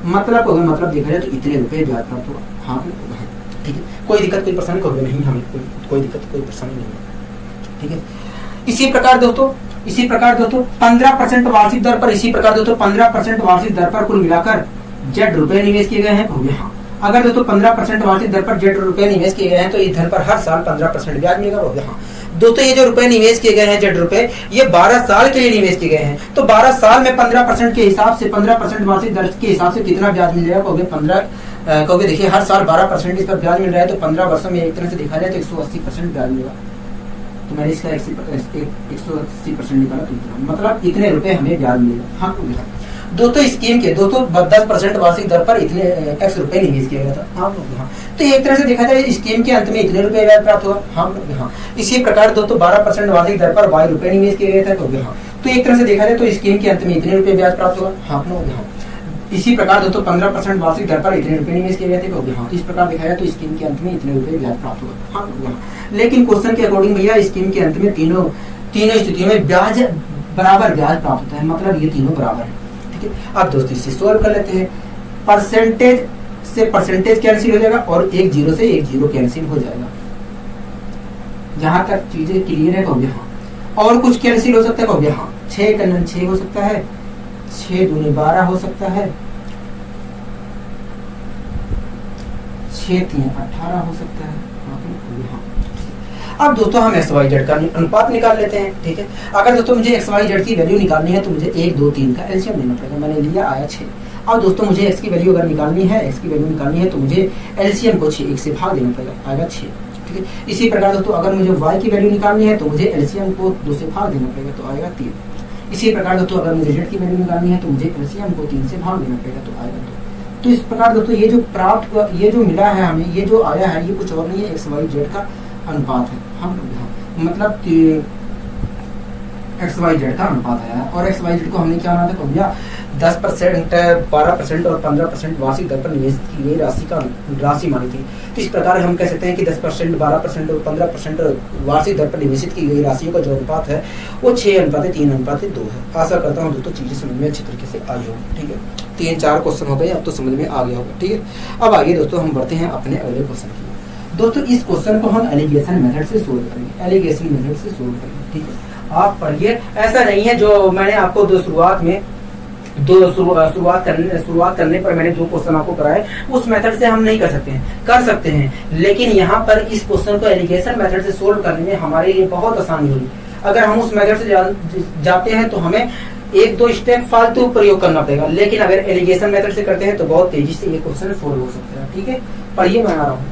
मतलब देखा जाए तो इतने रुपए ब्याज प्राप्त होगा। हाँ ठीक है कोई दिक्कत कोई परेशानी होगी नहीं। हमें कोई दिक्कत कोई परेशानी नहीं है। ठीक है इसी प्रकार दोस्तों 15% वार्षिक दर पर 15% वार्षिक दर पर कुल मिलाकर Z रुपए निवेश किए गए हैं। हो गया। अगर दोस्तों 15% वार्षिक दर पर Z रुपए निवेश किए गए हैं तो इस धन पर हर साल 15% ब्याज मिलेगा। हो गया। दोस्तों ये जो रुपए निवेश किए गए हैं Z रुपए ये 12 साल के लिए निवेश किए गए हैं। तो 12 साल में 15% के हिसाब से 15% वार्षिक दर के हिसाब से कितना ब्याज मिल जाएगा? हो गया देखिए हर साल 12% इस पर ब्याज मिल रहा है तो 15 वर्षों में एक तरह से देखा जाए तो 180% ब्याज मिलेगा। तो मैंने इसका 180% निकाला तो मतलब इतने रुपए हमें ब्याज मिलेगा। हाँ दोस्तों स्कीम के दोस्तों 10% वार्षिक दर पर इतने x रुपए निवेश किया गया था। हाँ हाँ, तो एक तरह से देखा जाए स्कीम के अंत में इतने रुपए ब्याज प्राप्त हुआ। हाँ हाँ, इसी प्रकार दोस्तों 12% वार्षिक दर पर y रुपए निवेश किया गया था। तो हाँ, तो एक तरह से देखा जाए तो स्कीम के अंत में इतने रुपए ब्याज प्राप्त हुआ। हाँ हाँ, इसी प्रकार दोस्तों 15% वार्षिक दर पर इतने रुपए निवेश किए गए थे। तो हाँ, इस प्रकार देखा जाए तो स्कीम के अंत में इतने रुपए ब्याज प्राप्त हुआ। हाँ, लेकिन क्वेश्चन के अकॉर्डिंग भैया स्कीम के अंत में तीनों स्थितियों में ब्याज बराबर ब्याज प्राप्त होता है, मतलब ये तीनों बराबर है। ठीक है, अब दोस्तों इसे सोल्व कर लेते हैं। परसेंटेज से परसेंटेज कैंसिल हो जाएगा और एक जीरो से एक जीरो कैंसिल हो जाएगा। जहां तक चीजें क्लियर है कहोगे हाँ। और कुछ कैंसिल हो सकता है कहोगे हाँ। 6 का 6 हो सकता है, 6 दूनी 12 हो सकता है, 6 3 18 हो सकता है। हाँ, अब दोस्तों हम XYZ का अनुपात निकाल लेते हैं। ठीक है, अगर दोस्तों मुझे XYZ की वैल्यू निकालनी है तो मुझे 1 2 3 का एलसीएम लेना पड़ेगा। मैंने लिया आया 6। अब दोस्तों मुझे x की वैल्यू अगर निकालनी है तो मुझे एलसीएम को 1 से भाग देना पड़ेगा, आएगा 6। ठीक है, इसी प्रकार दोस्तों अगर मुझे y की वैल्यू निकालनी है तो मुझे एलसीएम को 2 से भाग देना पड़ेगा, तो आएगा 3। इसी प्रकार दोस्तों अगर मुझे z की वैल्यू निकालनी है तो मुझे एलसीएम को 3 से भाग देना पड़ेगा, तो आएगा 2। तो इस प्रकार दोस्तों ये जो प्राप्त ये जो मिला है हमें, ये जो आया है, ये कुछ और नहीं है, XYZ का अनुपात है। हम मतलब XYZ का अनुपात आया है। और XYZ को हमने क्या माना था भैया, 10%, 12% और 15% वार्षिक दर पर निवेश की गई राशि मानी थी। तो इस प्रकार हम कह सकते हैं कि 10%, 12% और 15% वार्षिक दर पर निवेशित की गई राशियों का जो अनुपात है वो 6:3:2 है। आशा करता हूँ दोस्तों चीजें समझ में अच्छी तरीके से आई होगी। ठीक है, 3-4 क्वेश्चन हो गए, अब तो समझ में आ गया होगा। ठीक है, अब आगे दोस्तों हम बढ़ते हैं अपने अगले क्वेश्चन की। दोस्तों इस क्वेश्चन को हम एलिगेशन मेथड से सोल्व करेंगे, एलिगेशन मेथड से सोल्व करेंगे। ठीक है, आप पढ़िए, ऐसा नहीं है जो मैंने आपको शुरुआत करने पर मैंने 2 क्वेश्चन आपको कराए, उस मेथड से हम नहीं कर सकते हैं, कर सकते हैं, लेकिन यहाँ पर इस क्वेश्चन को एलिगेशन मेथड से सोल्व करने में हमारे लिए बहुत आसानी होगी। अगर हम उस मेथड से जाते हैं तो हमें 1-2 स्टेप फालतू प्रयोग करना पड़ेगा, लेकिन अगर एलिगेशन मेथड से करते हैं तो बहुत तेजी से ये क्वेश्चन सोल्व हो सकता है। ठीक है, पढ़िए, मैं आ रहा हूँ।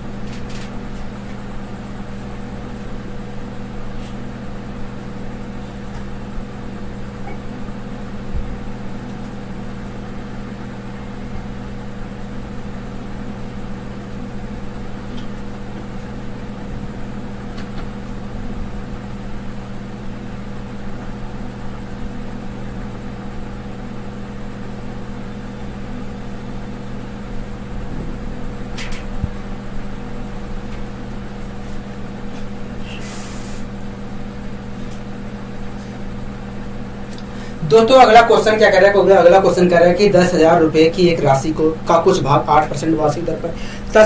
दोस्तों अगला क्वेश्चन क्या कह रहा है, अगला क्वेश्चन कह रहा है कि 10,000 रुपए की एक राशि का कुछ भाग 8% वार्षिक दर पर तथा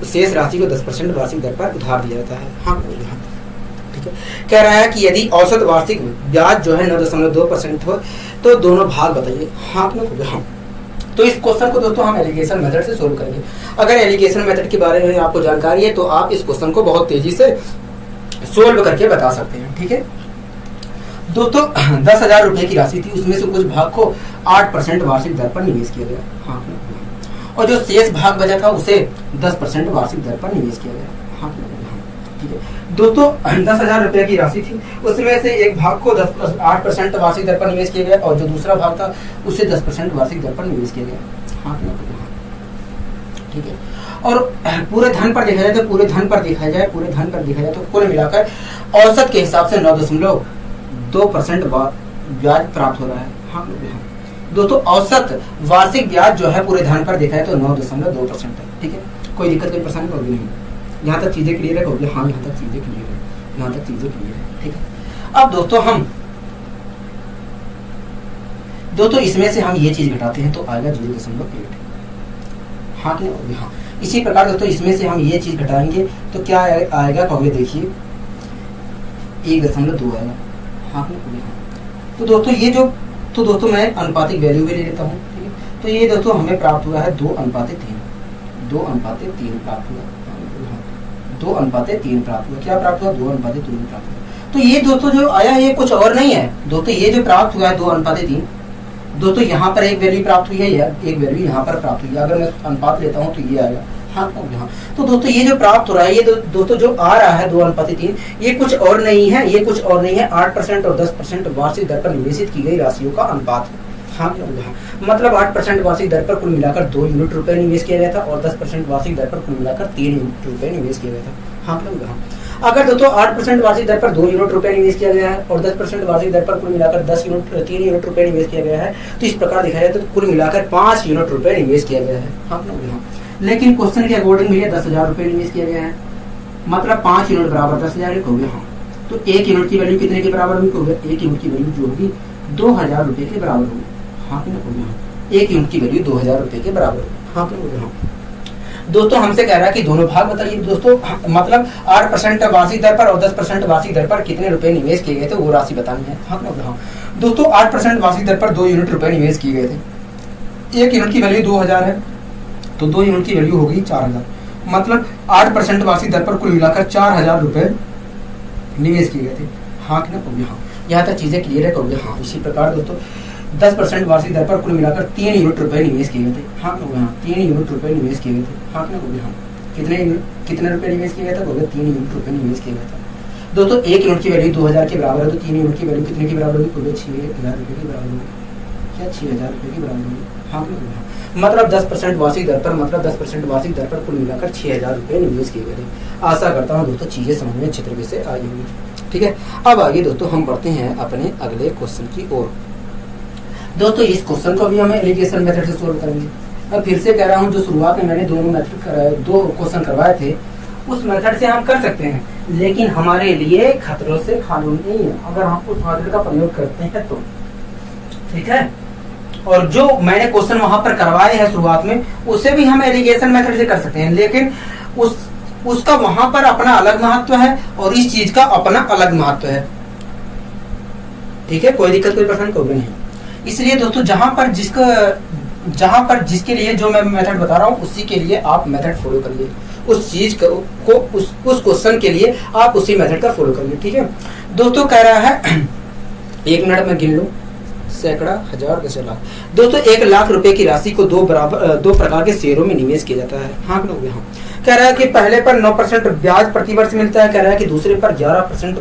शेष राशि को 10% वार्षिक दर पर उधार दिया जाता है। हाँ, ठीक है, कह रहा है कि यदि औसत वार्षिक ब्याज जो है 9.2% हो तो दोनों भाग बताइए। हाँ, तो इस क्वेश्चन को दोस्तों हम एलिगेशन मेथड से सोल्व करेंगे। अगर एलिगेशन मेथड के बारे में आपको जानकारी है तो आप इस क्वेश्चन को बहुत तेजी से सोल्व करके बता सकते हैं। ठीक है दोस्तों, 10,000 रुपए की राशि थी, उसमें से कुछ भाग को 8% वार्षिक दर पर निवेश किया गया। हाँ, और जो शेष भाग बचा था उसे 10% वार्षिक दर पर निवेश किया गया। हाँ, ठीक है दोस्तों, 10,000 रुपए की राशि थी, उसमें से एक भाग को 8% वार्षिक दर पर निवेश किया गया और जो दूसरा भाग था उसे 10% वार्षिक दर पर निवेश किया गया। हाँ, ठीक है, और पूरे धन पर देखा जाए तो कुल मिलाकर औसत के हिसाब से 9.2% ब्याज प्राप्त हो रहा है। हाँ दोस्तों, औसत वार्षिक ब्याज जो है पूरे धन पर देखा है तो 9.2% है। ठीक है, कोई दिक्कत कोई परेशानी होगी नहीं, यहाँ तक चीजें क्लियर है। हाँ, यहाँ तक चीजें क्लियर है। ठीक है, अब दोस्तों इसमें से हम ये चीज घटाते हैं तो आएगा 0.8। हाँ, हाँ, इसी प्रकार दोस्तों इसमें से हम ये चीज घटाएंगे तो क्या आएगा, कहोगे देखिए 1.2 आएगा। हाँ, तो दोस्तों तो दोस्तों मैं अनुपातिक वैल्यू भी ले लेता हूँ। ठीक है, तो ये दोस्तों हमें प्राप्त हुआ है 2:3। 2:3 प्राप्त हुआ। 2:3 प्राप्त हुआ। क्या प्राप्त हुआ? 2:3 प्राप्त हुआ। तो ये दोस्तों जो आया ये कुछ और नहीं है दोस्तों, ये जो प्राप्त हुआ है 2:3, दोस्तों यहाँ पर एक वैल्यू प्राप्त हुई है, एक वैल्यू यहाँ पर प्राप्त हुई है। अगर मैं अनुपात लेता हूँ तो ये आएगा। हाँ, तो दोस्तों ये जो प्राप्त हो रहा है, ये दोस्तों जो आ रहा है 2:3, ये कुछ और नहीं है 8% और 10% वार्षिक दर पर निवेशित की गई राशियों का अनुपात है। हाँ हाँ, मतलब 8% वार्षिक दर पर कुल मिलाकर 2 यूनिट रुपए निवेश किया गया था और 10% वार्षिक दर पर कुल मिलाकर 3 यूनिट रुपए निवेश किया गया था। हाँ हाँ, अगर दोस्तों 8% वार्षिक दर पर 2 यूनिट रुपए निवेश किया गया है और 10% वार्षिक दर पर कुल मिलाकर 3 यूनिट रुपए निवेश किया गया है, तो इस प्रकार देखा जाए तो कुल मिलाकर 5 यूनिट रुपए निवेश किया गया है। हाँ हाँ, लेकिन क्वेश्चन के अकॉर्डिंग भैया 10,000 रुपए निवेश किया गया है, मतलब 5 यूनिट बराबर 10,000 हो गया। हाँ, तो 1 यूनिट की वैल्यू कितने के बराबर होगी? 1 यूनिट की वैल्यू जो होगी 2,000 रुपए के बराबर होगी। हाँ कि नहीं? 1 यूनिट की वैल्यू 2,000 रुपए के बराबर होगी। हाँ कि हाँ। दोस्तों हमसे कह रहा है कि दोनों भाग बताइए दोस्तों, मतलब 8% वार्षिक दर पर और 10% वार्षिक दर पर कितने रुपए निवेश किए गए थे वो राशि बतानी है। हाँ कि हाँ। दोस्तों 8% वार्षिक दर पर 2 यूनिट रुपए निवेश किए गए थे। 1 यूनिट की वैल्यू 2,000 है, तो 2 यूनिट की वैल्यू होगी 4,000, मतलब 8% वार्षिक दर पर कुल मिलाकर 4,000 रुपए निवेश किए गए थे। हाँ कि ना? हाँ, यहाँ तक चीजें क्लियर है कहोगे? हाँ। इसी प्रकार दोस्तों 10% वार्षिक दर पर कुल मिलाकर 3 यूनिट रुपए निवेश किए गए थे। हाँ कि हाँ, 3 यूनिट रुपए निवेश किए गए थे। हाँ कि ना? हाँ, कितने रुपए निवेश किया गया था? 3 यूनिट रुपए निवेश किया गया था। दोस्तों 1 यूनिट की वैल्यू 2,000 के बराबर है, तो 3 यूनिट की वैल्यू कितने की बराबर होगी? 6,000 रुपए की बराबर होगी। क्या 6,000 रुपए की बराबर होगी? हाँ कि हाँ, मतलब 10% वार्षिक दर पर, मतलब 10% वार्षिक दर पर कुल मिलाकर 6,000 रुपए निवेश किए गए थे। आशा करता हूँ दोस्तों चीजें समझ में अच्छे तरीके से आई होंगी। ठीक है, अब आगे दोस्तों हम बढ़ते हैं अपने अगले क्वेश्चन की ओर। दोस्तों इस क्वेश्चन को भी हमें एलिगेशन मेथड से सोल्व करेंगे। अब फिर से कह रहा हूँ, जो शुरुआत में मैंने दो क्वेश्चन करवाए थे उस मेथड से हम कर सकते हैं, लेकिन हमारे लिए खतरों से खाली नहीं है अगर हम उस मेथड का प्रयोग करते हैं तो। ठीक है, और जो मैंने क्वेश्चन वहां पर करवाए हैं शुरुआत में, उसे भी हम एलिगेशन मेथड से कर सकते हैं, लेकिन उसका वहां पर अपना अलग महत्व है और इस चीज का अपना अलग महत्व है। ठीक है, कोई दिक्कत कोई परेशानी कोई नहीं। इसलिए दोस्तों जहां पर जिसके लिए जो मैं मेथड बता रहा हूँ उसी के लिए आप मेथड फॉलो करिए, उस चीज को उस क्वेश्चन के लिए आप उसी मेथड का फॉलो करिए। ठीक है दोस्तों, कह रहा है 1 मिनट में गिन लो, सैकड़ा, हजार, 10 लाख। दोस्तों 1 लाख रुपए की राशि को 2 प्रकार के शेयरों में निवेश किया जाता है। हाँ कि नहीं? हाँ। कह रहा है कि पहले पर 9% ब्याज प्रतिवर्ष मिलता है, कह रहा है कि दूसरे पर 11%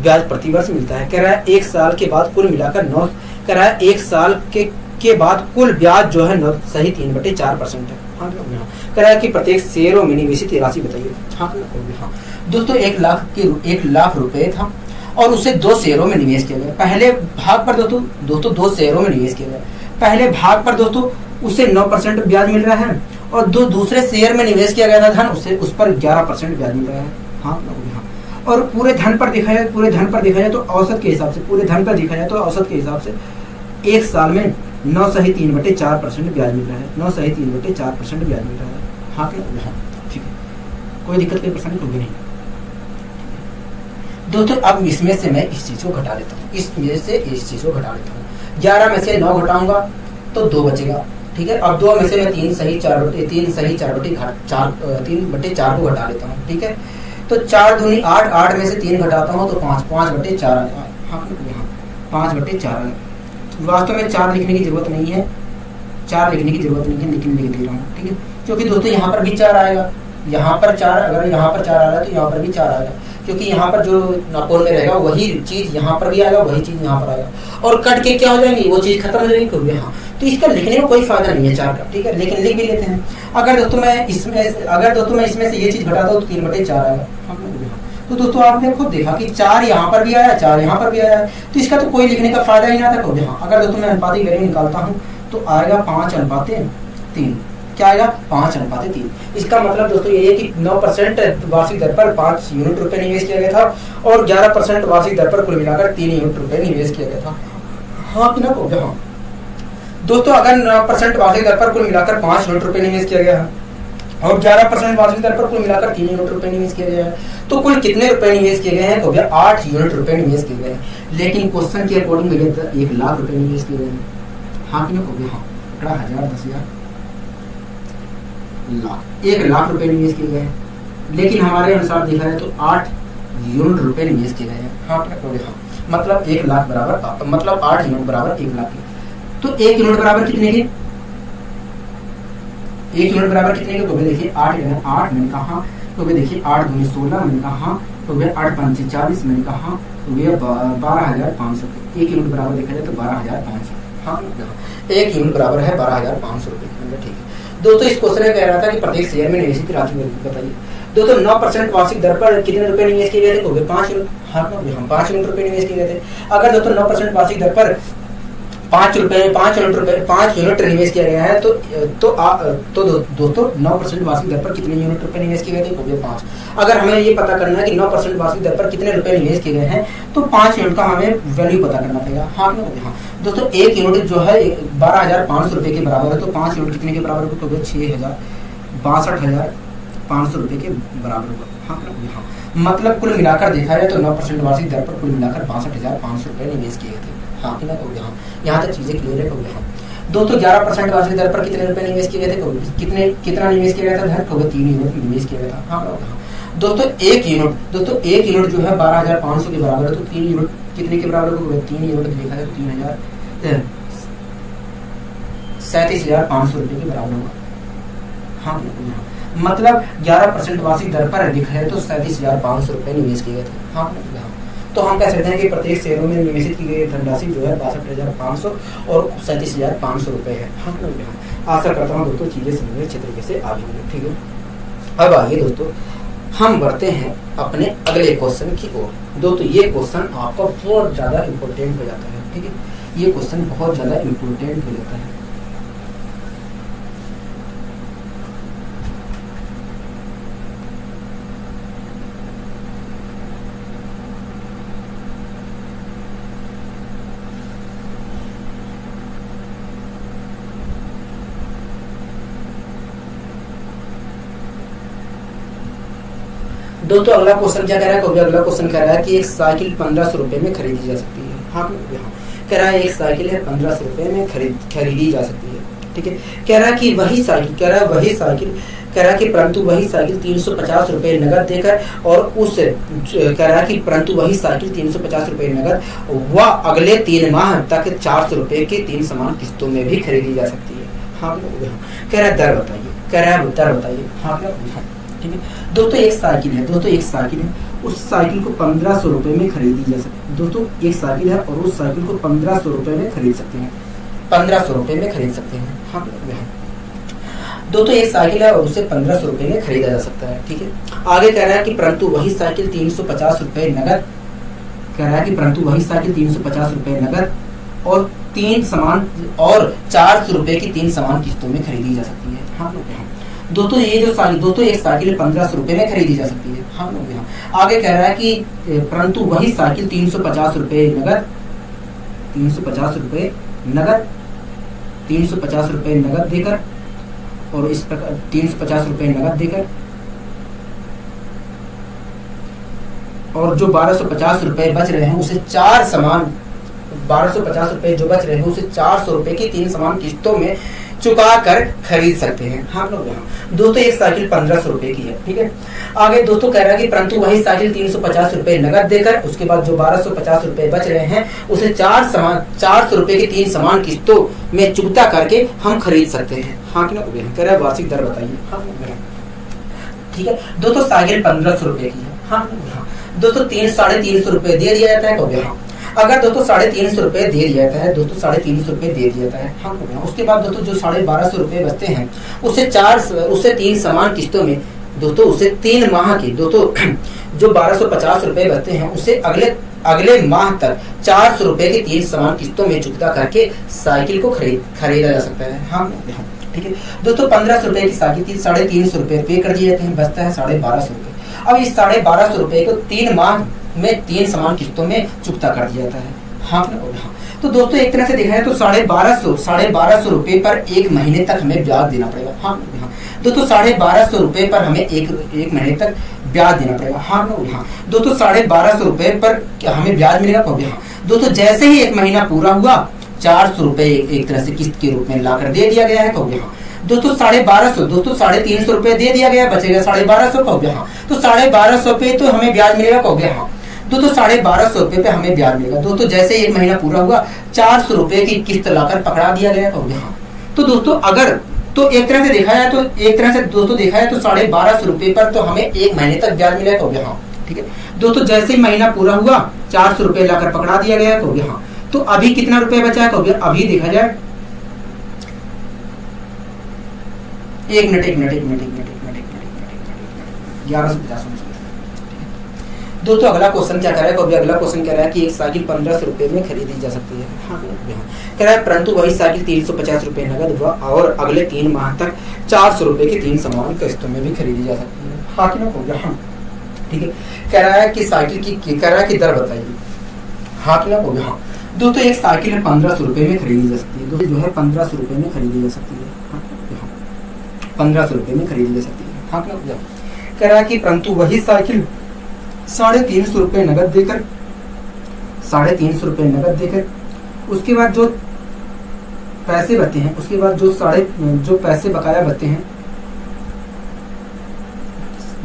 ब्याज प्रतिवर्ष मिलता है। कह रहा है 1 साल के बाद कुल मिलाकर 9, कह रहा है 1 साल के बाद कुल ब्याज जो है 9.3/4% है। हाँ कि नहीं? हाँ। कह रहा है कि प्रत्येक शेयरों में निवेशित राशि बताइए। हाँ कि नहीं? हाँ। दोस्तों 1 लाख रुपए था और उसे 2 शेयरों में निवेश किया गया। पहले भाग पर दोस्तों 2 शेयरों में निवेश किया गया। पहले भाग पर दोस्तों उसे 9% ब्याज मिल रहा है और दूसरे शेयर में निवेश किया गया था धन, उस पर 11% ब्याज मिल रहा है। हाँ हाँ। और पूरे धन पर देखा जाए तो औसत के हिसाब से, पूरे धन पर देखा जाए तो औसत के हिसाब से 1 साल में 9.3/4% ब्याज मिल रहा है। 9.3/4% ब्याज मिल रहा है। हाँ कि नहीं? ठीक है, कोई दिक्कत कोई परेशानी होगी नहीं। दोस्तों अब इसमें से मैं इस चीज को घटा लेता हूँ, इसमें से इस चीज को घटा लेता हूँ। 11 में से 9 घटाऊंगा तो 2 बचेगा। ठीक है, अब 2 में से मैं 3 सही 4 को घटा लेता हूँ। ठीक है, तो 4 दूनी 8, 8 में से 3 घटाता हूँ तो 5/4 आएगा। हाँ 5/4। वास्तव में 4 लिखने की जरूरत नहीं है, 4 लिखने की जरूरत नहीं है, लेकिन लिख दे रहा हूँ। ठीक है, क्योंकि दोस्तों यहाँ पर भी 4 आएगा, यहाँ पर 4, अगर यहाँ पर 4 आ रहा है तो यहाँ पर भी 4 आएगा, क्योंकि यहाँ पर जो नापोल में रहेगा वही चीज यहाँ पर भी आएगा, वही चीज यहाँ पर आएगा, और कट के क्या हो जाएंगी वो चीज खत्म हो जाएगी। हाँ, तो इसका लिखने में कोई फायदा नहीं है 4 का। ठीक है, लेकिन लिख भी लेते हैं। अगर दोस्तों मैं इसमें से ये चीज घटाता हूँ तो 3/4 आएगा। तो दोस्तों आपने खुद देखा कि 4 यहाँ पर भी आया, 4 यहाँ पर भी आया, तो इसका तो कोई लिखने का फायदा ही ना था। हाँ, अगर दोस्तों मैं अनुपातिक वैल्यू निकालता हूँ तो आएगा 5/3। क्या आएगा? 5/3। इसका मतलब दोस्तों ये है कि 9% वार्षिक दर पर 5 यूनिट रुपए निवेश किया गया था और 11% वार्षिक दर पर कुल मिलाकर 3 यूनिट रुपए निवेश किया गया था। हाँ कि ना? हाँ दोस्तों, अगर 9% वार्षिक दर पर कुल मिलाकर 5 यूनिट रुपए निवेश किया गया है और 11% वार्षिक दर पर कुल मिलाकर 3 यूनिट रुपए निवेश किया गया है, तो कुल कितने रुपए निवेश किए गए हैं? तो भैया 8 यूनिट रुपए निवेश किए गए हैं। लेकिन क्वेश्चन के अकॉर्डिंग भैया 1 लाख रुपए निवेश किए गए हैं। हाँ कि ना? हाँ, 10,000, 10,000, लाख, 1 लाख रुपए निवेश किए गए हैं, लेकिन हमारे अनुसार देखा जाए तो 8 यूनिट रुपए निवेश किए गए हैं। हाँ, मतलब 1 लाख बराबर, मतलब 8 यूनिट बराबर 1 लाख के। तो 1 यूनिट बराबर कितने के? 1 यूनिट बराबर कितने के? तो देखिए 8 मैंने कहा, तो देखिए 8 दूनी 16 मैंने कहा, तो भैया 8 5 40 मैंने कहा, तो भैया 12,500। 1 यूनिट बराबर देखा जाए तो 12,500। हाँ, एक यूनिट बराबर है 12,500 रुपए। ठीक है दोस्तों, इस क्वेश्चन में कह रहा था कि प्रत्येक शेयर में निवेशित राशि बताइए। दोस्तों 9% वार्षिक दर पर कितने रुपए निवेश किए गए थे? हो गए 5 यूनिट। हाँ, 5 यूनिट रुपए निवेश किए गए थे। अगर दोस्तों 9% वार्षिक दर पर 5 यूनिट निवेश किया गया है तो दोस्तों 9% वार्षिक दर पर कितने यूनिट रुपए निवेश किए गए थे? हो गए 5। अगर हमें ये पता करना है कि 9% वार्षिक दर पर कितने रुपए निवेश किए गए हैं तो 5 यूनिट का हमें वैल्यू पता करना पड़ेगा। हाँ दोस्तों, एक यूनिट जो है 12,500 रुपए के बराबर है, तो 5 यूनिट कितने के बराबर होगा? तो 62,500 रुपए के बराबर होगा। हाँ, मतलब कुल मिलाकर देखा जाए तो 9% वार्षिक दर पर कुल मिलाकर 62,500 रुपए निवेश किए गए थे। हाँ कि ना? यहाँ तक चीजें क्लियर है। दोस्तों 11% वार्षिक दर पर कितने रुपए निवेश किए गए थे? कितना निवेश किया गया था? धन 3 यूनिट निवेश किया गया था। हाँ दोस्तों एक यूनिट जो है 12,500 के बराबर है, तो 3 यूनिट कितने के बराबर होगा? 3 यूनिट देखा जाए तो 37,500 रुपए के बराबर होगा। हाँ, मतलब 11% वार्षिक दर पर देखा जाए तो 37,500 रुपए निवेश किए गए थे। हाँ, तो हम कह सकते हैं कि प्रत्येक शेयरों में निवेशित की गई धनराशि जो है 62,500 और 37,500 रुपए है। हाँ, आशा करता हूँ दोस्तों चीजें समझ में अच्छे तरीके से आ गई। ठीक है, अब आइए दोस्तों हम बढ़ते हैं अपने अगले क्वेश्चन की ओर। दोस्तों ये क्वेश्चन आपका बहुत ज्यादा इंपॉर्टेंट हो जाता है। ठीक है, ये क्वेश्चन बहुत ज्यादा इंपॉर्टेंट हो जाता है। दोस्तों अगला क्वेश्चन क्या कह रहा है? अगला क्वेश्चन कह रहा है कि एक साइकिल 1500 रुपए में खरीदी जा सकती है। हाँ, कह रहा है एक साइकिल है 1500 रुपए में खरीदी जा सकती है। ठीक है, कह रहा है कि वही साइकिल परंतु वही साइकिल 350 रुपए नगद देकर और कह रहा है कि परंतु वही साइकिल 350 रुपए नगद व अगले 3 माह तक 400 रुपए की 3 समान किस्तों में भी खरीदी जा सकती है। हाँ, कह रहा है दर बताइए। हाँ, ठीक है दोस्तों, एक साइकिल है उस साइकिल को 1500 रुपए में खरीदी जा सकती है। दोस्तों एक साइकिल है और उस साइकिल को 1500 रुपए में खरीद सकते हैं। 1500 रुपए में खरीद सकते हैं। हाँ, दोस्तों एक साइकिल है और उसे 1500 रुपए में खरीदा जा सकता है। ठीक है, आगे कह रहा है कि परंतु वही साइकिल 350 रुपए नगद और 400 रुपए की 3 समान किस्तों में खरीदी जा सकती है। हाँ, दोस्तों ये जो एक साइकिल 1500 रुपए में खरीदी जा सकती है। हाँ, आगे कह रहा है कि परंतु वही साइकिल 350 रुपए नगद देकर और इस प्रकार 350 रुपए नगद देकर और जो 1250 रुपए बच रहे हैं उसे 1250 रुपए जो बच रहे हैं उसे 400 रुपए की 3 समान किस्तों में चुका कर खरीद सकते हैं। हाँ लोग, दोस्तों एक साइकिल 1500 रुपए की है। ठीक है, आगे दोस्तों कह रहा है कि परंतु वही साइकिल 350 रुपए नगद देकर उसके बाद जो 1250 रुपए बच रहे हैं उसे 400 रुपए की 3 समान किस्तों में चुकता करके हम खरीद सकते हैं। हाँ कि ना, कह रहा है वार्षिक दर बताइए। हाँ, ठीक है दोस्तों, साइकिल 1500 रुपए की है। हाँ, दोस्तों 350 रुपए दे दिया जाता है। हाँ, अगर दोस्तों 350 रुपए दे दिया जाता है, दोस्तों 350 रुपए दे दिया जाता है। हाँ, उसके बाद दोस्तों जो 1250 रुपए बचते हैं उसे 3 समान किस्तों में दोस्तों उसे 3 माह की दोस्तों जो 1250 रुपए बचते हैं उसे अगले माह तक 400 रुपए की 3 समान किस्तों में चुकता करके साइकिल को खरीदा जा सकता है। हाँ, ठीक है दोस्तों, 1500 रुपए की साइकिल 350 रुपए पे कर दिए जाते हैं, बचता है 1250 रुपए। अब इस 1250 रुपए को 3 माह में 3 समान किस्तों में चुकता कर दिया जाता है। हाँ, तो दोस्तों एक तरह से देखा है तो 1250 रुपए पर 1 महीने तक हमें ब्याज देना पड़ेगा। हाँ, दोस्तों 1250 रुपए पर हमें एक महीने तक ब्याज देना पड़ेगा। हाँ, दोस्तों 1250 रुपए पर हमें ब्याज मिलेगा कब? हाँ, दोस्तों जैसे ही 1 महीना पूरा हुआ 400 रुपए एक तरह से किस्त के रूप में लाकर दे दिया गया है कब? हाँ, दोस्तों 1250 दोस्तों 350 रुपए दे दिया गया, बचेगा 1250 कब? हाँ, तो 1250 पे तो हमें ब्याज मिलेगा कब? हाँ, दोस्तों 1250 रुपए पे हमें ब्याज मिलेगा। दोस्तों जैसे 1 महीना पूरा हुआ 400 रुपए की किस्त लाकर पकड़ा दिया गया कब? हाँ, तो दोस्तों अगर तो एक तरह से देखा जाए तो 1250 रुपए पर तो हमें 1 महीने तक ब्याज मिलेगा कब? हाँ, ठीक है दोस्तों, जैसे ही महीना पूरा हुआ 400 रुपए लाकर पकड़ा दिया गया कब? हाँ, तो अभी कितना रुपए बचा है, अभी देखा जाए, एक मिनट 1150। दोस्तों अगला क्वेश्चन क्या कह रहा है, अगला क्वेश्चन कह रहा है कि एक साइकिल 1500 रुपए में खरीदी जा सकती है। हाँ कह रहा है परंतु वही साइकिल 350 रुपए नगद और अगले 3 माह तक 400 रुपए की 3 समान किस्तों में भी खरीदी जा सकती है। हाँ कि ना हो गया, हाँ ठीक है। कह रहा है कि साइकिल की कह रहा है कि दर बताइए। हाँ कि ना हो गया, हाँ दोस्तों एक साइकिल 1500 रुपए में खरीदी जा सकती है, दोस्तों जो है 1500 रुपए में खरीदी जा सकती है। हाँ 1500 रुपए में खरीदी जा सकती है। हाँ कि ना, कह रहा है कि परंतु वही साइकिल 350 रुपए नगद देकर, 350 रुपए नगद देकर, उसके बाद जो पैसे बचते हैं, उसके बाद जो पैसे बकाया बचते हैं,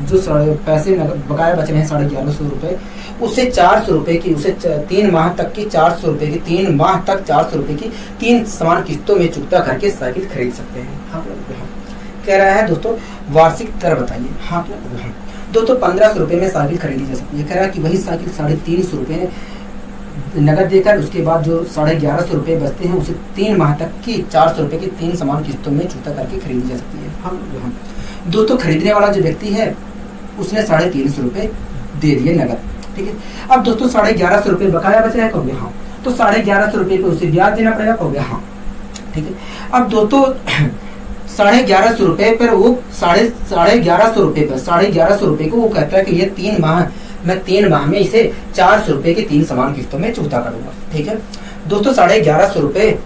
जो पैसे बकाया बच रहे हैं 1150 रुपए, उससे 400 रुपए की, उसे 3 माह तक की 400 रुपए की 3 माह तक 400 रुपए की 3 समान किस्तों में चुकता करके साइकिल खरीद सकते हैं। हाँ कह रहा है दोस्तों वार्षिक दर बताइए। हाँ दोस्तों 1500 रुपए में साइकिल खरीदी जा सकती है। कह रहा है कि वही साइकिल 350 रुपए नगद देकर, उसके बाद जो 1150 रुपए बचते हैं उसे 3 माह तक की 400 रुपए की 3 समान किस्तों में चुकता करके खरीदी जा सकती है। हम दोस्तों खरीदने वाला जो व्यक्ति है उसने 350 रुपए दे दिए नगद, ठीक है। अब दोस्तों 1150 रुपए बकाया बचा है, कहोगे हाँ, तो 1150 रुपए पे उसे ब्याज देना पड़ेगा, कहोगे हाँ, ठीक है। अब दोस्तों 1150 रुपए पर वो 1150 रुपए पर 1150 रुपए को वो कहता है कि ये 3 माह, मैं 3 माह में इसे 400 रुपए की 3 समान किस्तों में चुकता करूंगा, ठीक है। दोस्तों 1150 रुपए